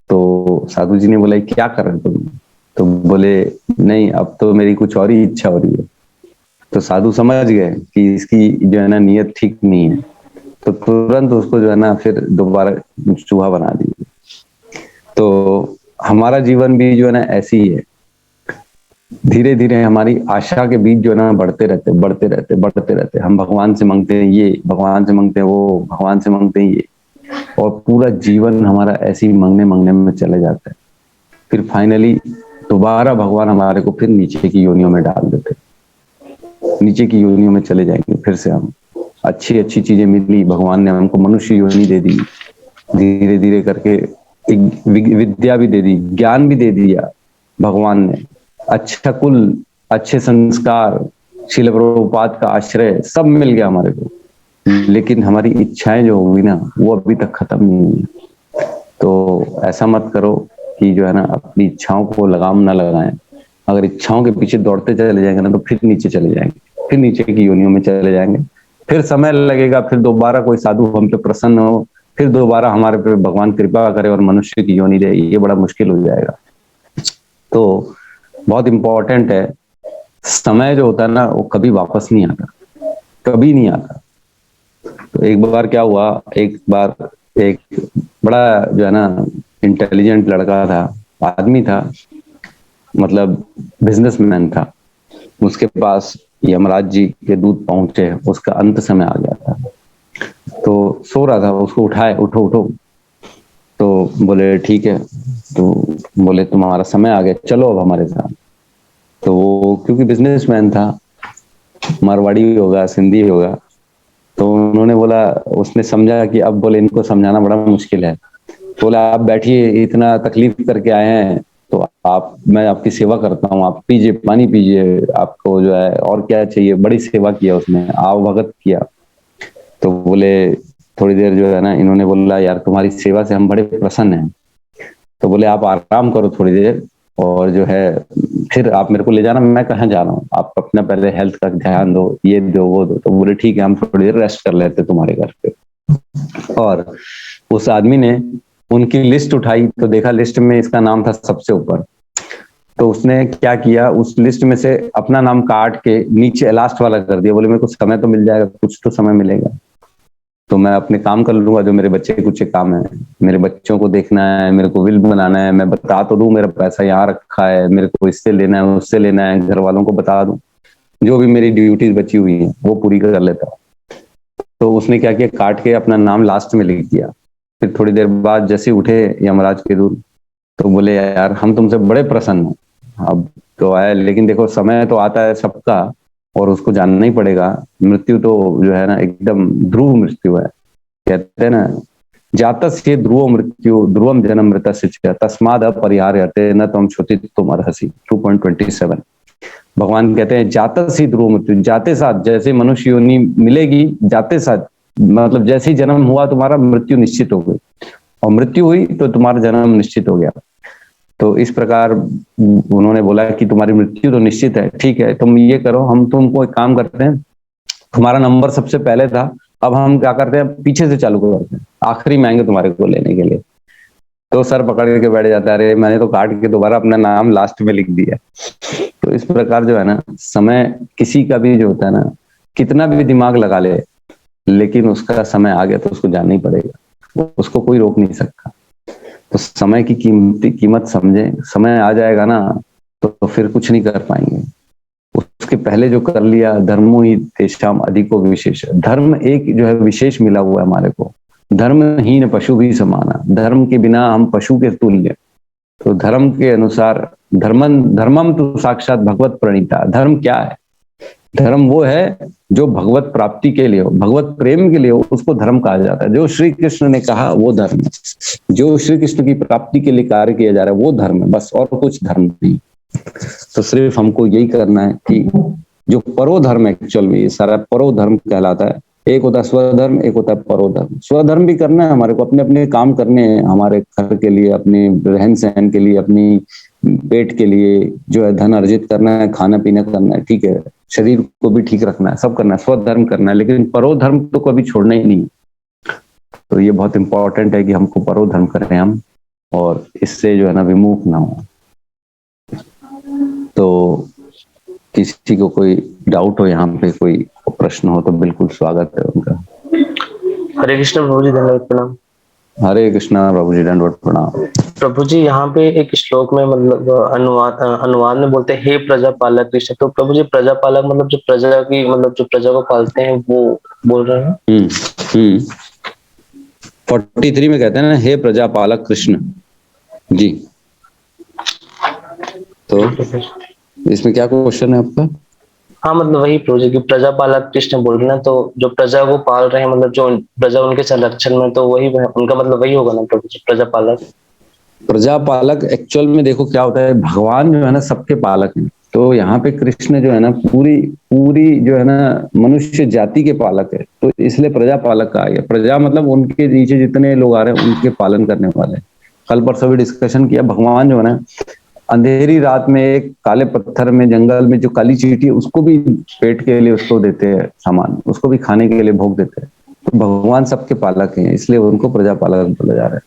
तो साधु जी ने बोला क्या कर रहे तुम? तो बोले नहीं अब तो मेरी कुछ और ही इच्छा हो रही है। तो साधु समझ गए कि इसकी जो है ना नीयत ठीक नहीं है, तो तुरंत उसको जो है ना फिर दोबारा चूहा बना दिया। तो हमारा जीवन भी जो है ना ऐसी ही है, धीरे धीरे हमारी आशा के बीच जो है ना बढ़ते रहते। हम भगवान से मांगते हैं ये, भगवान से मांगते हैं वो, भगवान से मांगते हैं ये, और पूरा जीवन हमारा ऐसे ही मांगने में चले जाता है। फिर फाइनली दोबारा भगवान हमारे को फिर नीचे की योनियों में डाल देते, नीचे की योनियों में चले जाएंगे। फिर से हम अच्छी चीजें मिली, भगवान ने हमको मनुष्य योनि दे दी, धीरे धीरे करके विद्या भी दे दी, ज्ञान भी दे दिया भगवान ने, अच्छा कुल, अच्छे संस्कार, शील प्रभुपाद का आश्रय, सब मिल गया हमारे को। लेकिन हमारी इच्छाएं जो होगी ना वो अभी तक खत्म नहीं हुई। तो ऐसा मत करो कि जो है ना अपनी इच्छाओं को लगाम ना लगाएं। अगर इच्छाओं के पीछे दौड़ते चले जाएंगे ना तो फिर नीचे चले जाएंगे, फिर नीचे की योनियों में चले जाएंगे। फिर समय लगेगा, फिर दोबारा कोई साधु हम पे प्रसन्न हो, फिर दोबारा हमारे पे भगवान कृपा करे और मनुष्य की योनि दे, ये बड़ा मुश्किल हो जाएगा। तो बहुत इंपॉर्टेंट है, समय जो होता है ना वो कभी वापस नहीं आता, कभी नहीं आता। तो एक बार क्या हुआ, एक बार एक बड़ा जो है ना इंटेलिजेंट लड़का था, आदमी था, मतलब बिजनेसमैन था। उसके पास यमराज जी के दूत पहुंचे, उसका अंत समय आ गया था। तो सो रहा था, उसको उठाए, उठो उठो। तो बोले ठीक है। तो बोले तुम्हारा समय आ गया, चलो अब हमारे साथ। तो वो क्योंकि बिजनेसमैन था, मारवाड़ी होगा, सिंधी होगा, तो उन्होंने बोला, उसने समझा कि अब बोले इनको समझाना बड़ा मुश्किल है। बोला आप बैठिए, इतना तकलीफ करके आए हैं, तो आप, मैं आपकी सेवा करता हूँ, आप पीजिए, पानी पीजिए, आपको जो है और क्या चाहिए। बड़ी सेवा किया उसने, आव भगत किया। तो बोले, थोड़ी देर जो है ना, इन्होंने बोला यार तुम्हारी सेवा से हम बड़े प्रसन्न हैं। तो बोले आप आराम करो थोड़ी देर, और जो है फिर आप मेरे को ले जाना, मैं कहाँ जा रहा हूँ, आप अपना पहले हेल्थ का ध्यान दो, ये दो वो दो। तो बोले ठीक है, हम थोड़ी देर रेस्ट कर लेते तुम्हारे घर पे। और उस आदमी ने उनकी लिस्ट उठाई, तो देखा लिस्ट में इसका नाम था सबसे ऊपर। तो उसने क्या किया, उस लिस्ट में से अपना नाम काट के नीचे लास्ट वाला कर दिया। बोले मेरे को समय तो मिल जाएगा, कुछ तो समय मिलेगा, तो मैं अपने काम कर लूंगा, जो मेरे बच्चे कुछ काम है, मेरे बच्चों को देखना है, मेरे को विल बनाना है, मैं बता तो दूं मेरा पैसा यहाँ रखा है, मेरे को इससे लेना है, उससे लेना है, घर वालों को बता दूं, जो भी मेरी ड्यूटीज बची हुई है वो पूरी कर लेता हूँ। तो उसने क्या किया, काट के अपना नाम लास्ट में लिख दिया। फिर थोड़ी देर बाद जैसे उठे यमराज के दूत, तो बोले यार हम तुमसे बड़े प्रसन्न हैं, अब तो आया, लेकिन देखो समय तो आता है सबका, और उसको जानना ही पड़ेगा। मृत्यु तो जो है ना एकदम ध्रुव मृत्यु है, कहते हैं ना, जातस्य ध्रुव मृत्यु ध्रुवम जन्म मृतस्य च तस्माद अपरिहार्यते न त्वं क्षुति तुम अर्हसि। 2.27। भगवान कहते हैं जातस्य ध्रुव मृत्यु, जाते साथ जैसे मनुष्य योनि मिलेगी, जाते साथ मतलब जैसे ही जन्म हुआ तुम्हारा मृत्यु निश्चित हो गई, और मृत्यु हुई तो तुम्हारा जन्म निश्चित हो गया। तो इस प्रकार उन्होंने बोला कि तुम्हारी मृत्यु तो निश्चित है, ठीक है तुम ये करो, हम तुमको एक काम करते हैं, तुम्हारा नंबर सबसे पहले था, अब हम क्या करते हैं पीछे से चालू करते हैं, आखिरी में आएंगे तुम्हारे को लेने के लिए। तो सर पकड़ के बैठ जाता है, अरे मैंने तो काट के दोबारा अपना नाम लास्ट में लिख दिया। तो इस प्रकार जो है ना, समय किसी का भी जो होता है ना, कितना भी दिमाग लगा ले, लेकिन उसका समय आ गया तो उसको जानना ही पड़ेगा, उसको कोई रोक नहीं सकता। तो समय की कीमत समझे, समय आ जाएगा ना तो फिर कुछ नहीं कर पाएंगे। उसके पहले जो कर लिया, धर्मो ही तेषाम अधिको विशेष, धर्म एक जो है विशेष मिला हुआ है हमारे को। धर्महीन पशु भी समाना, धर्म के बिना हम पशु के तुल्य। तो धर्म के अनुसार, धर्मम तो साक्षात भगवत प्रणीता। धर्म क्या है? धर्म वो है जो भगवत प्राप्ति के लिए हो, भगवत प्रेम के लिए हो, उसको धर्म कहा जाता है। जो श्री कृष्ण ने कहा वो धर्म है, जो श्री कृष्ण की प्राप्ति के लिए कार्य किया जा रहा है वो धर्म है, बस और कुछ धर्म नहीं। तो सिर्फ हमको यही करना है कि जो परो धर्म एक्चुअल में, ये सारा परो धर्म कहलाता है। एक होता है स्वधर्म, एक होता है परो धर्म। स्वधर्म भी करना है हमारे को, अपने अपने काम करने हैं, हमारे घर के लिए, अपने रहन सहन के लिए, अपनी पेट के लिए जो है धन अर्जित करना है, खाना पीना करना है, ठीक है, शरीर को भी ठीक रखना है, सब करना है, स्वधर्म करना है, लेकिन परो धर्म तो कभी छोड़ना ही नहीं। तो ये बहुत इंपॉर्टेंट है कि हमको परो धर्म करें हम, और इससे जो है ना विमुख ना हो। तो किसी को कोई डाउट हो, यहाँ पे कोई प्रश्न हो तो बिल्कुल स्वागत है उनका। हरे कृष्ण प्रभु जी, धन्यवाद, प्रणाम। हरे कृष्णा प्रभु जी, दंडवत प्रणाम। प्रभु जी यहाँ पे एक श्लोक में मतलब अनुवाद में बोलते हैं हे प्रजापालक कृष्ण। तो प्रभु जी प्रजापालक मतलब जो प्रजा की, मतलब जो प्रजा को पालते हैं वो बोल रहे हैं। 43 में कहते हैं ना, हे प्रजापालक कृष्ण जी। तो इसमें क्या क्वेश्चन है आपका? हाँ मतलब वही प्रभु जी की प्रजापालक कृष्ण बोल रहे हैं, तो जो प्रजा को पाल रहे हैं, मतलब जो प्रजा उनके संरक्षण में, तो वही उनका मतलब वही होगा ना प्रभु जी, प्रजापालक। प्रजापालक एक्चुअल में देखो क्या होता है, भगवान जो है ना सबके पालक हैं। तो यहाँ पे कृष्ण जो है ना पूरी पूरी जो है ना मनुष्य जाति के पालक है, तो इसलिए प्रजापालक कहा गया। प्रजा मतलब उनके नीचे जितने लोग आ रहे हैं उनके पालन करने वाले। कल परसों भी डिस्कशन किया, भगवान जो है ना अंधेरी रात में एक काले पत्थर में जंगल में जो काली चींटी है उसको भी पेट के लिए उसको देते हैं सामान, उसको भी खाने के लिए भोग देते हैं। तो भगवान सबके पालक हैं, इसलिए उनको प्रजापालक बोला जा रहा है।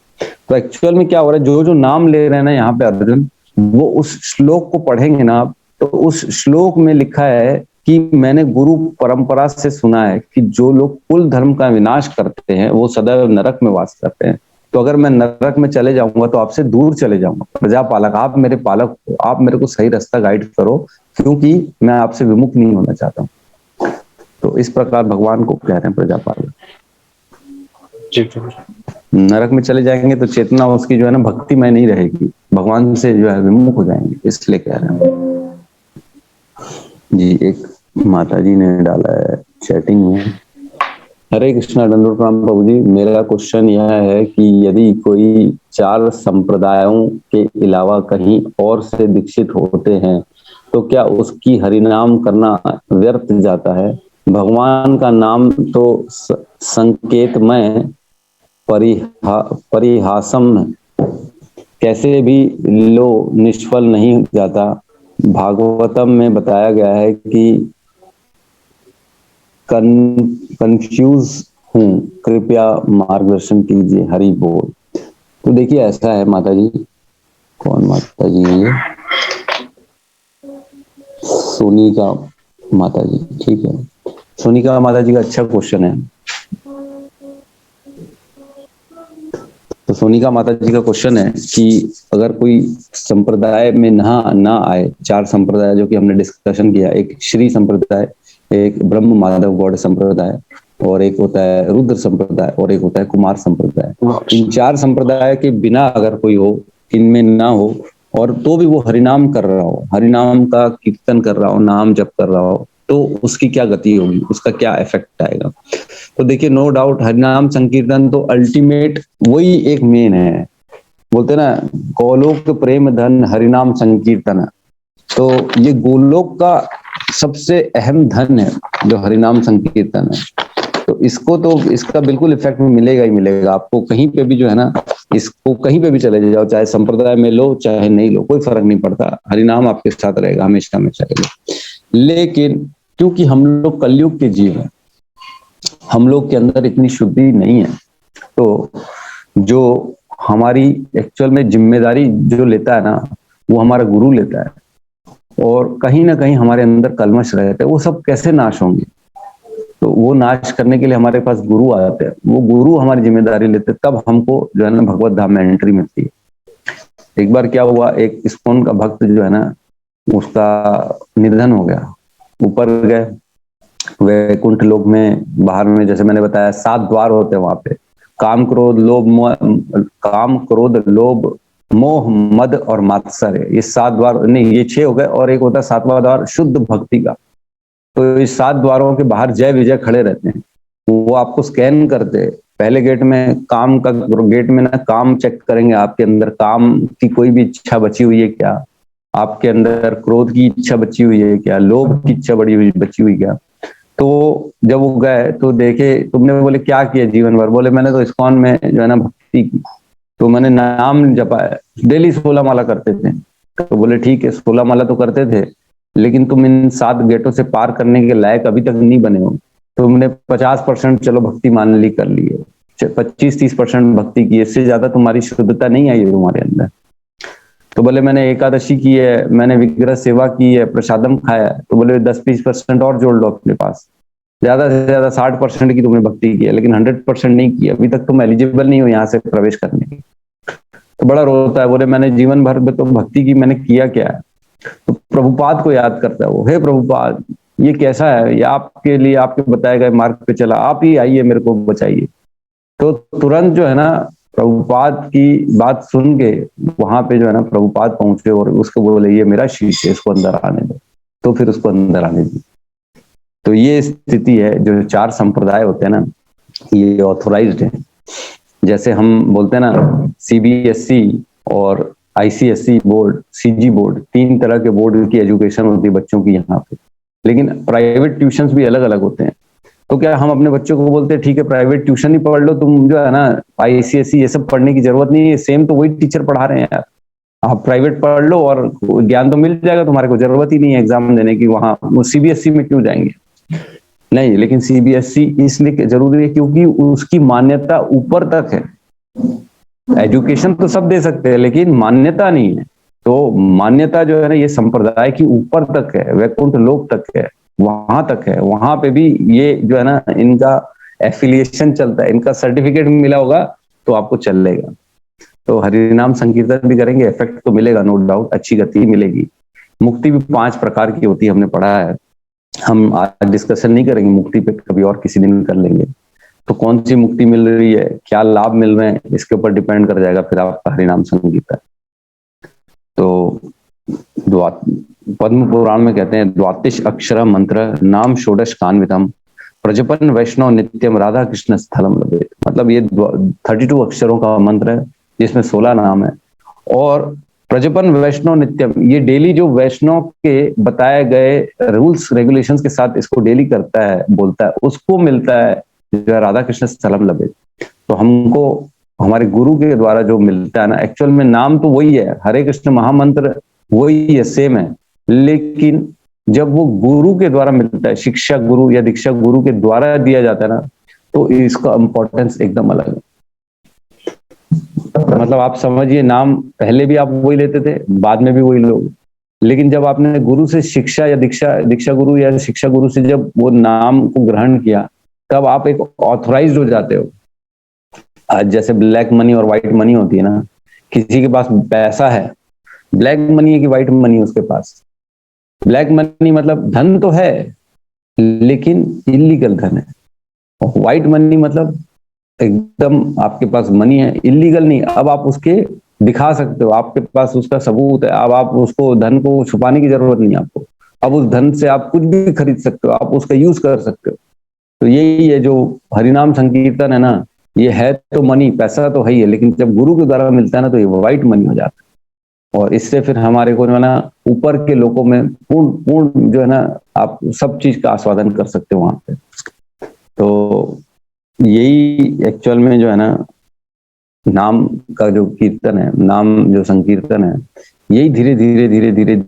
तो एक्चुअल में क्या हो रहा है, जो जो नाम ले रहे हैं ना यहाँ पे अर्जुन, वो उस श्लोक को पढ़ेंगे ना आप, तो उस श्लोक में लिखा है कि मैंने गुरु परंपरा से सुना है कि जो लोग कुल धर्म का विनाश करते हैं वो सदैव नरक में वास करते हैं। तो अगर मैं नरक में चले जाऊंगा तो आपसे दूर चले जाऊंगा। प्रजापालक, आप मेरे पालक हो, आप मेरे को सही रास्ता गाइड करो, क्योंकि मैं आपसे विमुख नहीं होना चाहता हूँ। तो इस प्रकार भगवान को कह रहे हैं प्रजापालक। जी प्रभु जी। नरक में चले जाएंगे तो चेतना उसकी जो है ना भक्तिमय नहीं रहेगी, भगवान से जो है विमुख हो जाएंगे, इसलिए कह रहे हैं जी। एक माता जी ने डाला है चैटिंग में, हरे कृष्णा दंडोत प्रणाम प्रभु जी। मेरा क्वेश्चन यह है कि यदि कोई 4 संप्रदायों के अलावा कहीं और से दीक्षित होते हैं तो क्या उसकी हरिनाम करना व्यर्थ जाता है? भगवान का नाम तो संकेतमय परिहासम कैसे भी लो निष्फल नहीं जाता। भागवतम में बताया गया है कि कंफ्यूज हूँ, कृपया मार्गदर्शन कीजिए, हरि बोल। तो देखिए ऐसा है माता जी, कौन माता जी है ये? सोनिका माता जी, ठीक है। सोनिका माता जी का अच्छा क्वेश्चन है। तो सोनिका माता जी का क्वेश्चन है कि अगर कोई संप्रदाय में ना आए, 4 संप्रदाय जो कि हमने डिस्कशन किया, एक श्री संप्रदाय, एक ब्रह्म माधव गौड़ संप्रदाय, और एक होता है रुद्र संप्रदाय, और एक होता है कुमार संप्रदाय। इन 4 संप्रदाय के बिना अगर कोई हो, इनमें ना हो, और तो भी वो हरिनाम कर रहा हो, हरिनाम का कीर्तन कर रहा हो, नाम जप कर रहा हो, तो उसकी क्या गति होगी, उसका क्या इफेक्ट आएगा? तो देखिए नो डाउट हरिनाम संकीर्तन तो अल्टीमेट वही एक मेन है, बोलते ना गोलोक प्रेम धन हरिनाम संकीर्तन। तो ये गोलोक का सबसे अहम धन है जो हरिनाम संकीर्तन है। तो इसको तो इसका बिल्कुल इफेक्ट मिलेगा ही मिलेगा आपको, कहीं पे भी जो है ना, इसको कहीं पे भी चले जाओ, चाहे संप्रदाय में लो चाहे नहीं लो, कोई फर्क नहीं पड़ता, हरिनाम आपके साथ रहेगा हमेशा हमेशा रहेगा। लेकिन क्योंकि हम लोग कलयुग के जीव हैं, हम लोग के अंदर इतनी शुद्धि नहीं है, तो जो हमारी एक्चुअल में जिम्मेदारी जो लेता है ना, वो हमारा गुरु लेता है। और कहीं ना कहीं हमारे अंदर कलमश रहते हैं, वो सब कैसे नाश होंगे? तो वो नाश करने के लिए हमारे पास गुरु आते हैं, वो गुरु हमारी जिम्मेदारी लेते हैं, तब हमको जो है ना भगवत धाम में एंट्री मिलती है। एक बार क्या हुआ, एक इस्कॉन का भक्त जो है ना, उसका निधन हो गया। ऊपर गए वैकुंठ लोक में, बाहर में जैसे मैंने बताया 7 द्वार होते हैं वहां पे, काम क्रोध लोभ मोह मद और मात्सर्य, ये 7 द्वार नहीं, ये 6 हो गए, और एक होता है 7वां द्वार शुद्ध भक्ति का। तो इस 7 द्वारों के बाहर जय विजय खड़े रहते हैं, वो आपको स्कैन करते हैं। पहले गेट में काम का गेट में ना काम चेक करेंगे, आपके अंदर काम की कोई भी इच्छा बची हुई है क्या, आपके अंदर क्रोध की इच्छा बची हुई है क्या, लोभ की इच्छा बची हुई क्या। तो जब वो गए तो देखे, तुमने बोले क्या किया जीवन भर? बोले मैंने तो इस्कॉन में जो है ना भक्ति की, तो मैंने नाम जपा है, डेली 16 माला करते थे। तो बोले ठीक है 16 माला तो करते थे, लेकिन तुम इन 7 गेटों से पार करने के लायक अभी तक नहीं बने हो। तुमने 50% चलो भक्ति मान ली कर ली है, 25-30% भक्ति की, इससे ज्यादा तुम्हारी शुद्धता नहीं आई है तुम्हारे अंदर। तो बोले मैंने एकादशी की है, मैंने विग्रह सेवा की है, प्रसादम खाया है। तो बोले 10-20% और जोड़ लो अपने पास, ज्यादा से ज्यादा 60% की तुमने भक्ति की है, लेकिन 100% नहीं की, अभी तक तुम एलिजिबल नहीं हो यहाँ से प्रवेश करने की। तो बड़ा रोता है, बोले मैंने जीवन भर में तो भक्ति की, मैंने किया क्या है? तो प्रभुपाद को याद करता है वो, हे प्रभुपाद ये कैसा है, ये आपके लिए आपके बताए गए मार्ग पे चला, आप ही आइए मेरे को बचाइए। तो तुरंत जो है ना प्रभुपाद की बात सुन के वहां पे जो है ना प्रभुपाद पहुंचे और उसको बोले ये मेरा शिष्य है, इसको अंदर आने दो। तो फिर उसको अंदर आने दी। तो ये स्थिति है, जो 4 संप्रदाय होते हैं ना, ये ऑथोराइज्ड है। जैसे हम बोलते हैं ना सीबीएसई और आईसीएसई बोर्ड, सीजी बोर्ड, 3 तरह के बोर्ड की एजुकेशन होती है बच्चों की यहाँ पे, लेकिन प्राइवेट ट्यूशंस भी अलग अलग होते हैं। तो क्या हम अपने बच्चों को बोलते हैं ठीक है प्राइवेट ट्यूशन ही पढ़ लो, तुम जो है ना आईसीएसई ये सब पढ़ने की जरूरत नहीं है, सेम तो वही टीचर पढ़ा रहे हैं यार, आप प्राइवेट पढ़ लो और ज्ञान तो मिल जाएगा तुम्हारे को, जरूरत ही नहीं है एग्जाम देने की, वहां सीबीएसई में क्यों जाएंगे? नहीं, लेकिन सीबीएसई इसलिए जरूरी है क्योंकि उसकी मान्यता ऊपर तक है। एजुकेशन तो सब दे सकते हैं लेकिन मान्यता नहीं है। तो मान्यता जो है ना ये संप्रदाय की ऊपर तक है, वैकुंठ लोक तक है, वहां तक है। वहां पे भी ये जो है ना इनका एफिलिएशन चलता है, इनका सर्टिफिकेट मिला होगा तो आपको चलेगा। तो हरिनाम संकीर्तन भी करेंगे, इफेक्ट तो मिलेगा नो डाउट, अच्छी गति मिलेगी। मुक्ति भी 5 प्रकार की होती है, हमने पढ़ा है। हम आज डिस्कशन नहीं करेंगे मुक्ति पे, कभी और किसी दिन कर लेंगे। तो कौन सी मुक्ति मिल रही है, क्या लाभ मिल रहे हैं, इसके ऊपर डिपेंड कर जाएगा फिर आपका हरिनाम संगीत है। तो पद्म पुराण में कहते हैं द्वातिश अक्षर मंत्र नाम षोडश कान्वितम प्रजपन वैष्णव नित्यम राधा कृष्ण स्थलम लभेत। मतलब ये 32 अक्षरों का मंत्र है जिसमें 16 नाम है। और प्रजपन वैष्णव नित्यम, ये डेली जो वैष्णव के बताए गए रूल्स रेगुलेशंस के साथ इसको डेली करता है, बोलता है, उसको मिलता है जो है राधा कृष्ण स्थलम लभेत। तो हमको हमारे गुरु के द्वारा जो मिलता है ना, एक्चुअल में नाम तो वही है, हरे कृष्ण महामंत्र वही है, सेम है, लेकिन जब वो गुरु के द्वारा मिलता है, शिक्षा गुरु या दीक्षा गुरु के द्वारा दिया जाता है ना, तो इसका इंपॉर्टेंस एकदम अलग है। मतलब आप समझिए, नाम पहले भी आप वही लेते थे, बाद में भी वही लोग, लेकिन जब आपने गुरु से शिक्षा या दीक्षा गुरु या शिक्षा गुरु से जब वो नाम को ग्रहण किया, तब आप एक ऑथोराइज्ड हो जाते हो। आज जैसे ब्लैक मनी और व्हाइट मनी होती है ना, किसी के पास पैसा है, ब्लैक मनी है कि व्हाइट मनी है उसके पास। ब्लैक मनी मतलब धन तो है लेकिन इलीगल धन है, और व्हाइट मनी मतलब एकदम आपके पास मनी है, इलीगल नहीं। अब आप उसके दिखा सकते हो, आपके पास उसका सबूत है, अब आप उसको धन को छुपाने की जरूरत नहीं है आपको। अब उस धन से आप कुछ भी खरीद सकते हो, आप उसका यूज कर सकते हो। तो यही है जो हरिनाम संकीर्तन है ना, ये है तो मनी, पैसा तो है ही है, लेकिन जब गुरु के द्वारा मिलता है ना, तो ये व्हाइट मनी हो जाता है। और इससे फिर हमारे को जो है ना, ऊपर के लोगों में पूर्ण जो है ना, आप सब चीज का आस्वादन कर सकते हो वहां पे। तो यही एक्चुअल में जो है ना, नाम का जो कीर्तन है, नाम जो संकीर्तन है, यही धीरे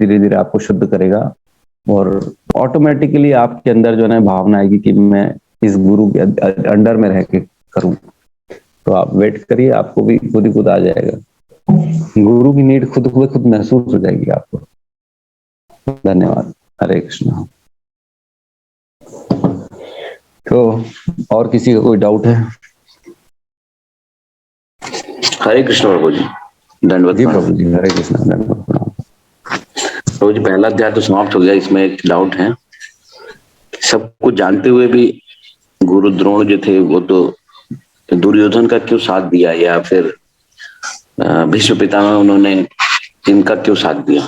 धीरे आपको शुद्ध करेगा, और ऑटोमेटिकली आपके अंदर जो है ना भावना आएगी कि मैं इस गुरु के अंडर में रह के करूं। तो आप वेट करिए, आपको भी खुद ही खुद आ जाएगा, गुरु की नीड खुद महसूस हो जाएगी आपको। धन्यवाद। हरे कृष्ण। तो और किसी का कोई डाउट है? हरे कृष्ण प्रभु जी, दंडवत जी प्रभु जी, हरे कृष्ण, दंडवत प्रणाम। प्रभु जी, पहला अध्याय तो समाप्त हो गया, इसमें एक डाउट है। सब कुछ जानते हुए भी गुरु द्रोण जो थे वो तो दुर्योधन का क्यों साथ दिया, या फिर भीष्म पितामह उन्होंने इनका क्यों साथ दिया?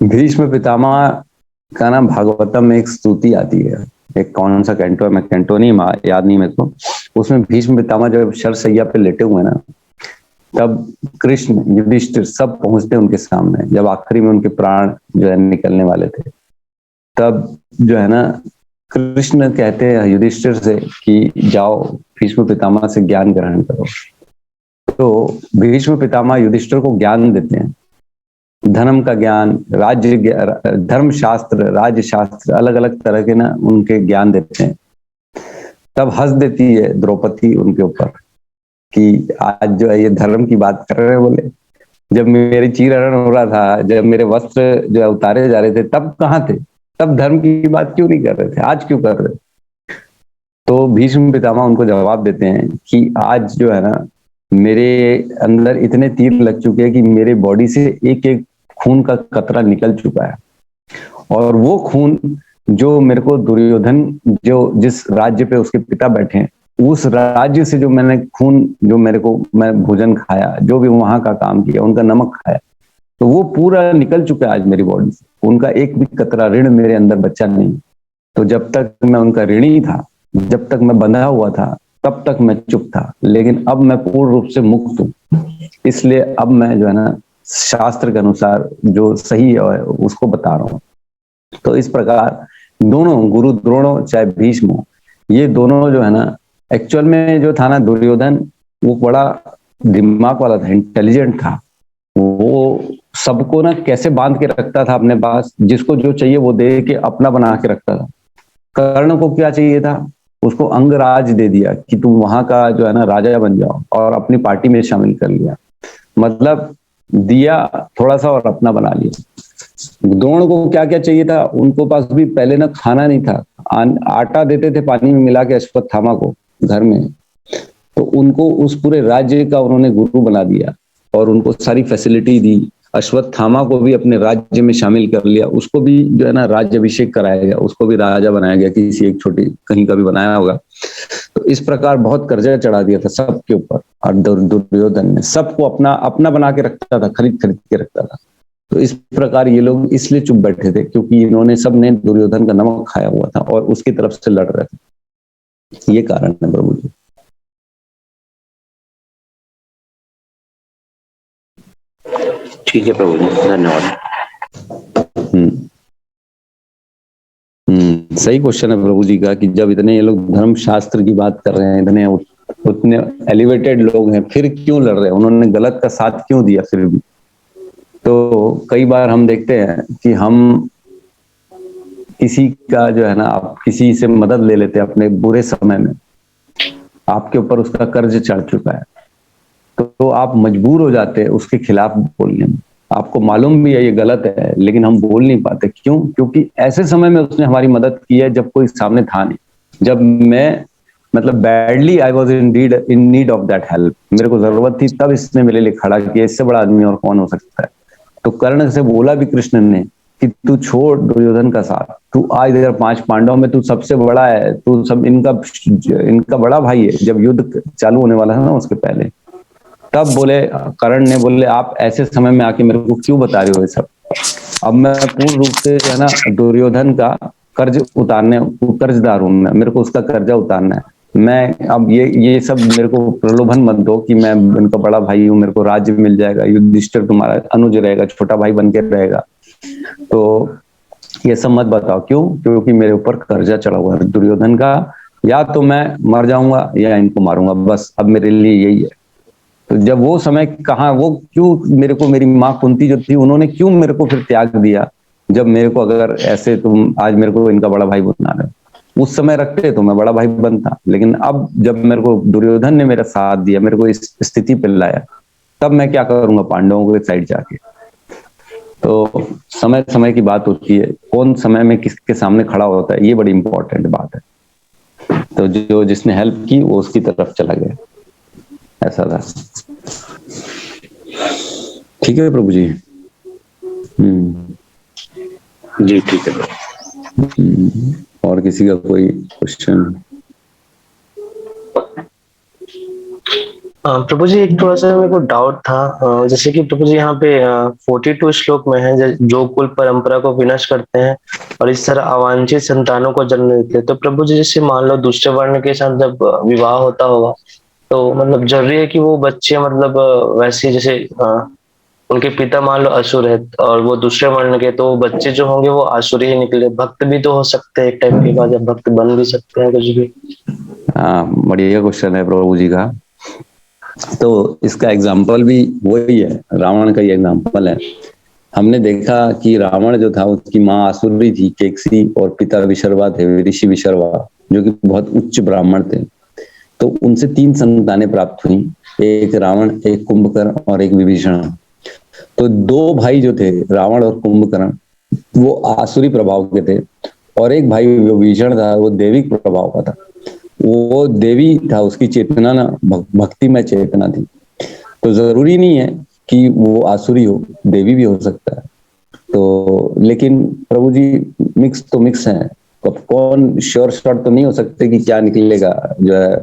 भीष्म पितामह का ना भागवतम में एक स्तुति आती है, एक कौन सा कैंटो है, मैं कैंटो नहीं याद नहीं मेरे को, उसमें भीष्म पितामह जब शरशैया पे लेटे हुए ना, तब कृष्ण युधिष्ठिर सब पहुंचते उनके सामने, जब आखिरी में उनके प्राण जो है निकलने वाले थे, तब जो है ना कृष्ण कहते हैं युधिष्ठिर से कि जाओ भीष्म पितामह से ज्ञान ग्रहण करो। तो भीष्म पितामह युधिष्ठिर को ज्ञान देते हैं, धर्म का ज्ञान, राज्य, धर्म शास्त्र, राज्य शास्त्र, अलग अलग तरह के ना उनके ज्ञान देते हैं। तब हंस देती है द्रौपदी उनके ऊपर कि आज जो है ये धर्म की बात कर रहे हैं। बोले जब मेरी चीरहरण हो रहा था, जब मेरे वस्त्र जो है उतारे जा रहे थे, तब कहाँ थे? तब धर्म की बात क्यों नहीं कर रहे थे, आज क्यों कर रहे? तो भीष्म पितामह उनको जवाब देते हैं कि आज जो है ना मेरे अंदर इतने तीर लग चुके हैं कि मेरे बॉडी से एक एक खून का कतरा निकल चुका है, और वो खून जो मेरे को दुर्योधन जो जिस राज्य पे उसके पिता बैठे हैं, उस राज्य से जो मैंने खून, जो मेरे को मैं भोजन खाया, जो भी वहां का काम किया, उनका नमक खाया, तो वो पूरा निकल चुका है आज मेरी बॉडी से। उनका एक भी कतरा ऋण मेरे अंदर बचा नहीं। तो जब तक मैं उनका ऋणी था, जब तक मैं बंधा हुआ था, तब तक मैं चुप था, लेकिन अब मैं पूर्ण रूप से मुक्त हूँ। इसलिए अब मैं जो है ना शास्त्र के अनुसार जो सही है उसको बता रहा हूँ। तो इस प्रकार दोनों गुरु द्रोणों चाहे भीष्म, ये दोनों जो है ना एक्चुअल में जो था ना दुर्योधन, वो बड़ा दिमाग वाला था, इंटेलिजेंट था। वो सबको ना कैसे बांध के रखता था अपने पास, जिसको जो चाहिए वो दे के अपना बना के रखता था। कर्ण को क्या चाहिए था? उसको अंगराज दे दिया कि तुम वहां का जो है ना राजा बन जाओ, और अपनी पार्टी में शामिल कर लिया। मतलब दिया थोड़ा सा और अपना बना लिया। द्रोण को क्या क्या चाहिए था? उनको पास भी पहले ना खाना नहीं था, आटा देते थे पानी में मिला के अश्वत्थामा को घर में। तो उनको उस पूरे राज्य का उन्होंने गुरु बना दिया और उनको सारी फैसिलिटी दी, अश्वत्थामा को भी अपने राज्य में शामिल कर लिया, उसको भी जो है ना राज्य अभिषेक कराया गया, उसको भी राजा बनाया गया, किसी एक छोटी कहीं का भी बनाया होगा। तो इस प्रकार बहुत कर्जा चढ़ा दिया था सबके ऊपर, और दुर्योधन ने सबको अपना अपना बना के रखता था, खरीद खरीद के रखता था। तो इस प्रकार ये लोग इसलिए चुप बैठे थे क्योंकि इन्होंने सबने दुर्योधन का नमक खाया हुआ था और उसकी तरफ से लड़ रहे थे। ये कारण है प्रभु जी। ठीक है प्रभु जी, धन्यवाद। सही क्वेश्चन है प्रभु जी का कि जब इतने ये लोग धर्म शास्त्र की बात कर रहे हैं, इतने उतने एलिवेटेड लोग हैं, फिर क्यों लड़ रहे हैं, उन्होंने गलत का साथ क्यों दिया फिर भी। तो कई बार हम देखते हैं कि हम किसी का जो है ना, आप किसी से मदद ले लेते हैं अपने बुरे समय में, आपके ऊपर उसका कर्ज चढ़ चुका है, तो आप मजबूर हो जाते हैं उसके खिलाफ बोलने में। आपको मालूम भी है ये गलत है, लेकिन हम बोल नहीं पाते। क्यों? क्योंकि ऐसे समय में उसने हमारी मदद की है जब कोई सामने था नहीं, जब मैं मतलब badly I was in need of that help, मेरे को जरूरत थी, तब इसने मेरे लिए खड़ा किया। इससे बड़ा आदमी और कौन हो सकता है। तो कर्ण से बोला भी कृष्ण ने कि तू छोड़ दुर्योधन का साथ, तू आज इधर 5 पांडवों में तू सबसे बड़ा है, तू सब इनका बड़ा भाई है। जब युद्ध चालू होने वाला है ना उसके पहले, तब बोले कर्ण ने, बोले आप ऐसे समय में आके मेरे को क्यों बता रहे हो ये सब। अब मैं पूर्ण रूप से जो है ना दुर्योधन का कर्जदार हूं, मेरे को उसका कर्जा उतारना है। मैं अब ये सब मेरे को प्रलोभन मत दो कि मैं इनका बड़ा भाई हूँ, मेरे को राज्य मिल जाएगा, युधिष्ठिर तुम्हारा अनुज रहेगा, छोटा भाई बन के रहेगा। तो ये सब मत बताओ। क्यों? क्योंकि मेरे ऊपर कर्जा चढ़ा हुआ है दुर्योधन का, या तो मैं मर जाऊंगा या इनको मारूंगा, बस अब मेरे लिए यही है। तो जब वो समय कहाँ, वो क्यों मेरे को, मेरी माँ कुंती जो थी, उन्होंने क्यों मेरे को फिर त्याग दिया, जब मेरे को अगर ऐसे तुम आज मेरे को इनका बड़ा भाई बना रहे हो। उस समय रखते तो मैं बड़ा भाई बनता, लेकिन अब जब मेरे को दुर्योधन ने मेरा साथ दिया, मेरे को इस स्थिति पे लाया, तब मैं क्या करूंगा पांडवों के साइड जाके। तो समय समय की बात होती है, कौन समय में किसके सामने खड़ा होता है, ये बड़ी इंपॉर्टेंट बात है। तो जो जिसने हेल्प की वो उसकी तरफ चला गया, ऐसा था। ठीक है प्रभु जी। जी ठीक है। और किसी का कोई क्वेश्चन? प्रभु जी एक थोड़ा सा मेरे को डाउट था, जैसे कि प्रभु जी यहाँ पे 42 श्लोक में है, जो कुल परंपरा को विनाश करते हैं और इस तरह अवांछित संतानों को जन्म देते हैं। तो प्रभु जी जैसे मान लो दूसरे वर्ण के साथ जब विवाह होता होगा, तो मतलब जरूरी है कि वो बच्चे मतलब वैसे जैसे उनके पिता मान लो असुर है और वो दूसरे वर्ण के, तो बच्चे जो होंगे वो असुर ही निकले। भक्त भी तो हो सकते हैं एक टाइम के बाद, जब भक्त बन भी सकते हैं कुछ भी। हाँ, बढ़िया क्वेश्चन है प्रभु जी का। तो इसका एग्जाम्पल भी वही है, रावण का ही एग्जाम्पल है। हमने देखा कि रावण जो था उसकी माँ आसुरी थी केकसी, और पिता विशर्वा थे, ऋषि विशर्वा, जो कि बहुत उच्च ब्राह्मण थे। तो उनसे 3 संतानें प्राप्त हुई, एक रावण, एक कुंभकर्ण और एक विभीषण। तो 2 भाई जो थे रावण और कुंभकर्ण वो आसुरी प्रभाव के थे, और एक भाई विभीषण था वो देविक प्रभाव का था। वो देवी था, उसकी चेतना ना भक्तिमय चेतना थी। तो जरूरी नहीं है कि वो आसुरी हो, देवी भी हो सकता है। तो लेकिन प्रभु जी मिक्स तो मिक्स है, अब कौन श्योर शॉट तो नहीं हो सकते कि क्या निकलेगा जो है।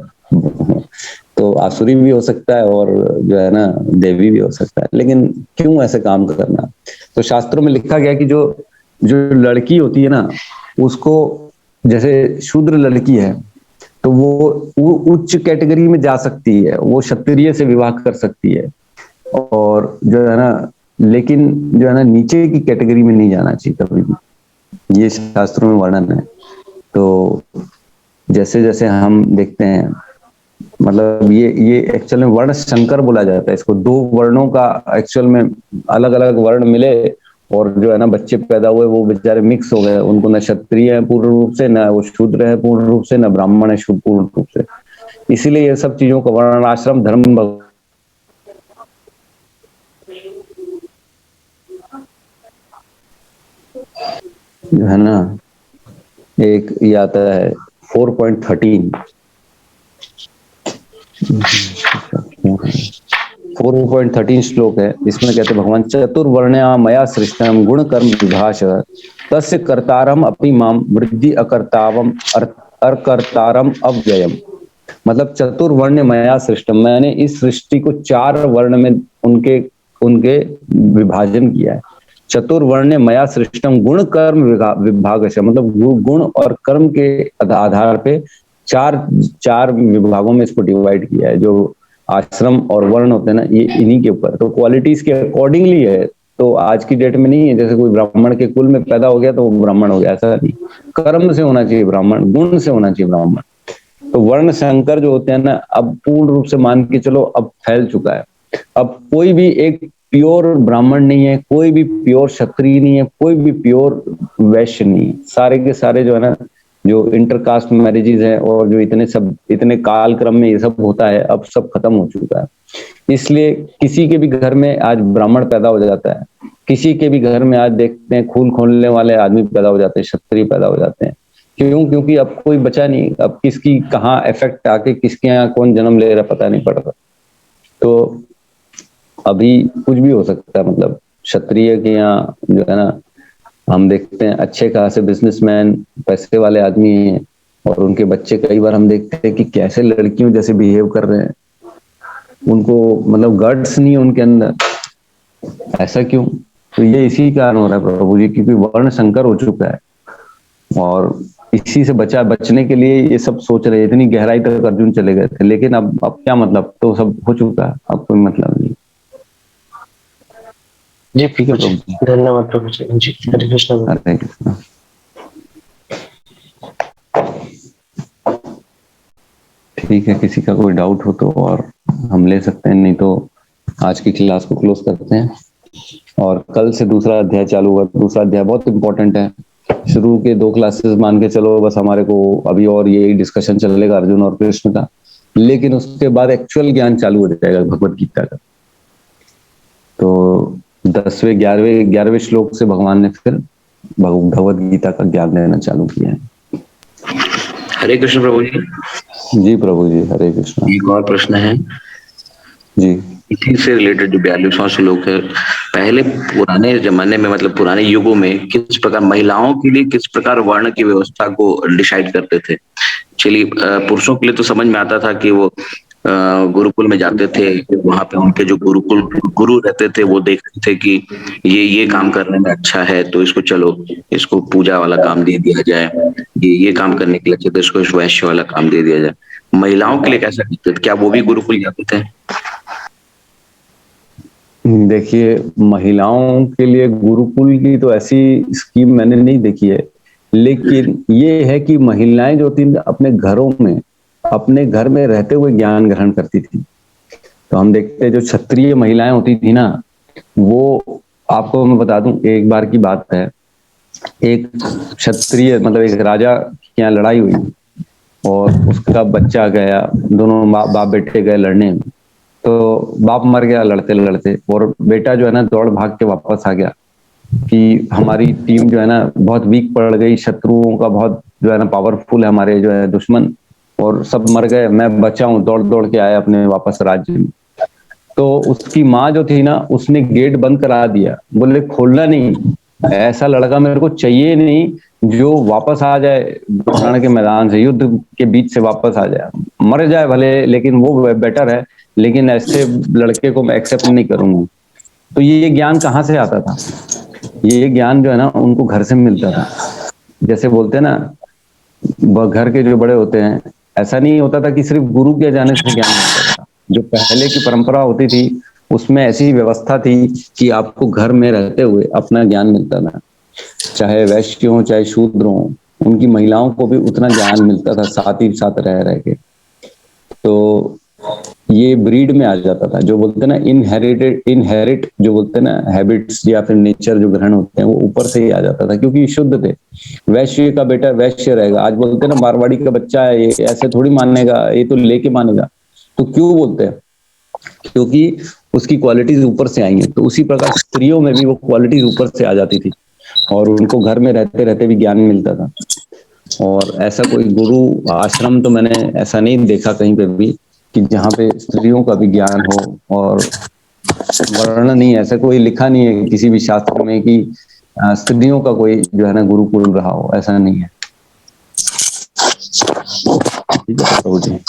तो आसुरी भी हो सकता है और जो है ना देवी भी हो सकता है, लेकिन क्यों ऐसे काम करना। तो शास्त्रों में लिखा गया कि जो लड़की होती है ना, उसको, जैसे शूद्र लड़की है तो वो उच्च कैटेगरी में जा सकती है, वो क्षत्रिय से विवाह कर सकती है, और जो है ना, लेकिन जो है ना नीचे की कैटेगरी में नहीं जाना चाहिए कभी भी, ये शास्त्रों में वर्णन है। तो जैसे जैसे हम देखते हैं, मतलब ये एक्चुअल में वर्ण संकर बोला जाता है इसको। 2 वर्णों का एक्चुअल में अलग अलग वर्ण मिले और जो है ना बच्चे पैदा हुए, वो बेचारे मिक्स हो गए, उनको न क्षत्रिय है पूर्ण रूप से, न वो शूद्र है पूर्ण रूप से, न ब्राह्मण है पूर्ण रूप से। इसीलिए ये सब चीजों का वर्ण आश्रम धर्म जो है ना, एक ये आता है 4.13 4.13 श्लोक है, इसमें कहते भगवान चतुर्वर्ण्या मया सृष्टम गुण कर्म विभाष तस्य कर्तारम अपि माम वृद्धि अकर्तावम अकर्तारम अव्ययम। मतलब चतुर्वर्ण मया सृष्टम, मैंने इस सृष्टि को 4 वर्ण में उनके उनके विभाजन किया है। चतुर्वर्ण मया सृष्टम गुण कर्म विभाग से, मतलब गुण और कर्म के आधार पे चार विभागों में इसको डिवाइड किया है। जो आश्रम और वर्ण होते हैं ना, ये इन्हीं के ऊपर, तो क्वालिटीज के अकॉर्डिंगली है। तो आज की डेट में नहीं है जैसे कोई ब्राह्मण के कुल में पैदा हो गया तो वो ब्राह्मण हो गया, ऐसा नहीं। कर्म से होना चाहिए ब्राह्मण, गुण से होना चाहिए ब्राह्मण। तो वर्ण संकर जो होते हैं ना, अब पूर्ण रूप से मान के चलो अब फैल चुका है। अब कोई भी एक प्योर ब्राह्मण नहीं है, कोई भी प्योर क्षत्रिय नहीं है, कोई भी प्योर वैश्य नहीं है। सारे के सारे जो है ना, जो इंटरकास्ट मैरिजेज है और जो इतने काल क्रम में ये सब होता है, अब सब खत्म हो चुका है। इसलिए किसी के भी घर में आज ब्राह्मण पैदा हो जाता है, किसी के भी घर में आज देखते हैं खून खोलने वाले आदमी पैदा हो जाते हैं, क्षत्रिय पैदा हो जाते हैं। क्यों? क्योंकि अब कोई बचा नहीं, अब किसकी कहाँ इफेक्ट आके किसके यहाँ कौन जन्म ले रहा पता नहीं पड़ रहा। तो अभी कुछ भी हो सकता है, मतलब क्षत्रिय के यहाँ जो है ना, हम देखते हैं अच्छे खासे बिजनेसमैन पैसे वाले आदमी हैं और उनके बच्चे कई बार हम देखते हैं कि कैसे लड़कियों जैसे बिहेव कर रहे हैं। उनको मतलब गट्स नहीं है उनके अंदर। ऐसा क्यों? तो ये इसी कारण हो रहा है प्रभु जी, क्योंकि वर्ण संकर हो चुका है और इसी से बचने के लिए ये सब सोच रहे हैं। इतनी गहराई तक अर्जुन चले गए थे, लेकिन अब क्या मतलब, तो सब हो चुका है, अब कोई मतलब नहीं। जी ठीक है प्रभु जी, धन्यवाद प्रभु जी। जी हरे कृष्ण। हरे कृष्ण। ठीक है, किसी का कोई डाउट हो तो और हम ले सकते हैं, नहीं तो आज की क्लास को क्लोज करते हैं। और कल से दूसरा अध्याय चालू हुआ। दूसरा अध्याय बहुत इंपॉर्टेंट है। शुरू के 2 क्लासेस मान के चलो बस हमारे को अभी, और ये डिस्कशन चलेगा अर्जुन और कृष्ण का, लेकिन उसके बाद एक्चुअल ज्ञान चालू हो जाएगा भगवत गीता का। तो 10वें 11वें श्लोक से भगवान ने फिर भगवत गीता का ज्ञान देना चालू किया है। हरे कृष्ण प्रभु जी। जी प्रभु जी, हरे कृष्ण। एक और प्रश्न है जी, इसी से रिलेटेड, जो 42वां श्लोक है। पहले पुराने जमाने में, मतलब पुराने युगों में किस प्रकार महिलाओं के लिए किस प्रकार वर्ण की व्यवस्था को डिसाइड करते थे? चलिए, पुरुषों के लिए तो समझ में आता था कि वो गुरुकुल में जाते थे, वहां पे उनके जो गुरु रहते थे वो देखते थे कि ये काम करने में अच्छा है तो इसको, चलो इसको पूजा वाला काम दे दिया जाए, ये काम करने के लिए अच्छा तो इसको वैश्य वाला काम दे दिया जाए। महिलाओं के लिए कैसा करते थे? क्या वो भी गुरुकुल जाते थे? देखिए महिलाओं के लिए गुरुकुल की तो ऐसी स्कीम मैंने नहीं देखी है, लेकिन ये है कि महिलाएं जो थी अपने घरों में, अपने घर में रहते हुए ज्ञान ग्रहण करती थी। तो हम देखते हैं जो क्षत्रिय महिलाएं होती थी ना, वो, आपको मैं बता दूं, एक बार की बात है, एक क्षत्रिय मतलब एक राजा के यहाँ लड़ाई हुई और उसका बच्चा गया, दोनों बाप बेटे गए लड़ने में। तो बाप मर गया लड़ते लड़ते, और बेटा जो है ना दौड़ भाग के वापस आ गया कि हमारी टीम जो है ना बहुत वीक पड़ गई, शत्रुओं का बहुत जो है ना पावरफुल है हमारे जो है दुश्मन, और सब मर गए, मैं बचा हूं, दौड़ दौड़ के आया अपने वापस राज्य में। तो उसकी माँ जो थी ना, उसने गेट बंद करा दिया, बोले खोलना नहीं, ऐसा लड़का मेरे को चाहिए नहीं जो वापस आ जाए रण के मैदान से, युद्ध के बीच से वापस आ जाए, मर जाए भले लेकिन वो बेटर है, लेकिन ऐसे लड़के को मैं एक्सेप्ट नहीं करूंगी। तो ये ज्ञान कहाँ से आता था? ये ज्ञान जो है ना उनको घर से मिलता था। जैसे बोलते हैं ना, घर के जो बड़े होते हैं, ऐसा नहीं होता था कि सिर्फ गुरु के जाने से ज्ञान मिलता था। जो पहले की परंपरा होती थी उसमें ऐसी व्यवस्था थी कि आपको घर में रहते हुए अपना ज्ञान मिलता था, चाहे वैश्य हो चाहे शूद्र हो, उनकी महिलाओं को भी उतना ज्ञान मिलता था साथ ही साथ रह के। तो ये ब्रीड में आ जाता था, जो बोलते हैं ना इनहेरिट जो बोलते हैं ना हैबिट्स या फिर नेचर जो ग्रहण होते हैं, वो ऊपर से ही आ जाता था क्योंकि शुद्ध थे। वैश्य का बेटा वैश्य रहेगा, आज बोलते हैं ना मारवाड़ी का बच्चा है, ये ऐसे थोड़ी मानेगा, ये तो लेके मानेगा। तो क्यों बोलते हैं? क्योंकि उसकी क्वालिटीज ऊपर से आई हैं। तो उसी प्रकार स्त्रियों में भी वो क्वालिटीज ऊपर से आ जाती थी और उनको घर में रहते रहते भी ज्ञान मिलता था। और ऐसा कोई गुरु आश्रम तो मैंने ऐसा नहीं देखा कहीं पे भी कि जहाँ पे स्त्रियों का भी ज्ञान हो और वर्णन नहीं है, ऐसा कोई लिखा नहीं है किसी भी शास्त्र में कि स्त्रियों का कोई जो है ना गुरुकुल रहा हो, ऐसा नहीं है। ठीक है प्रभु जी।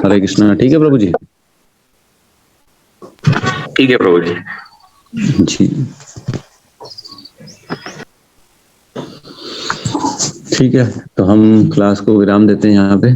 हरे कृष्णा। ठीक है प्रभु जी। ठीक है प्रभु जी। जी ठीक है, तो हम क्लास को विराम देते हैं यहाँ पे।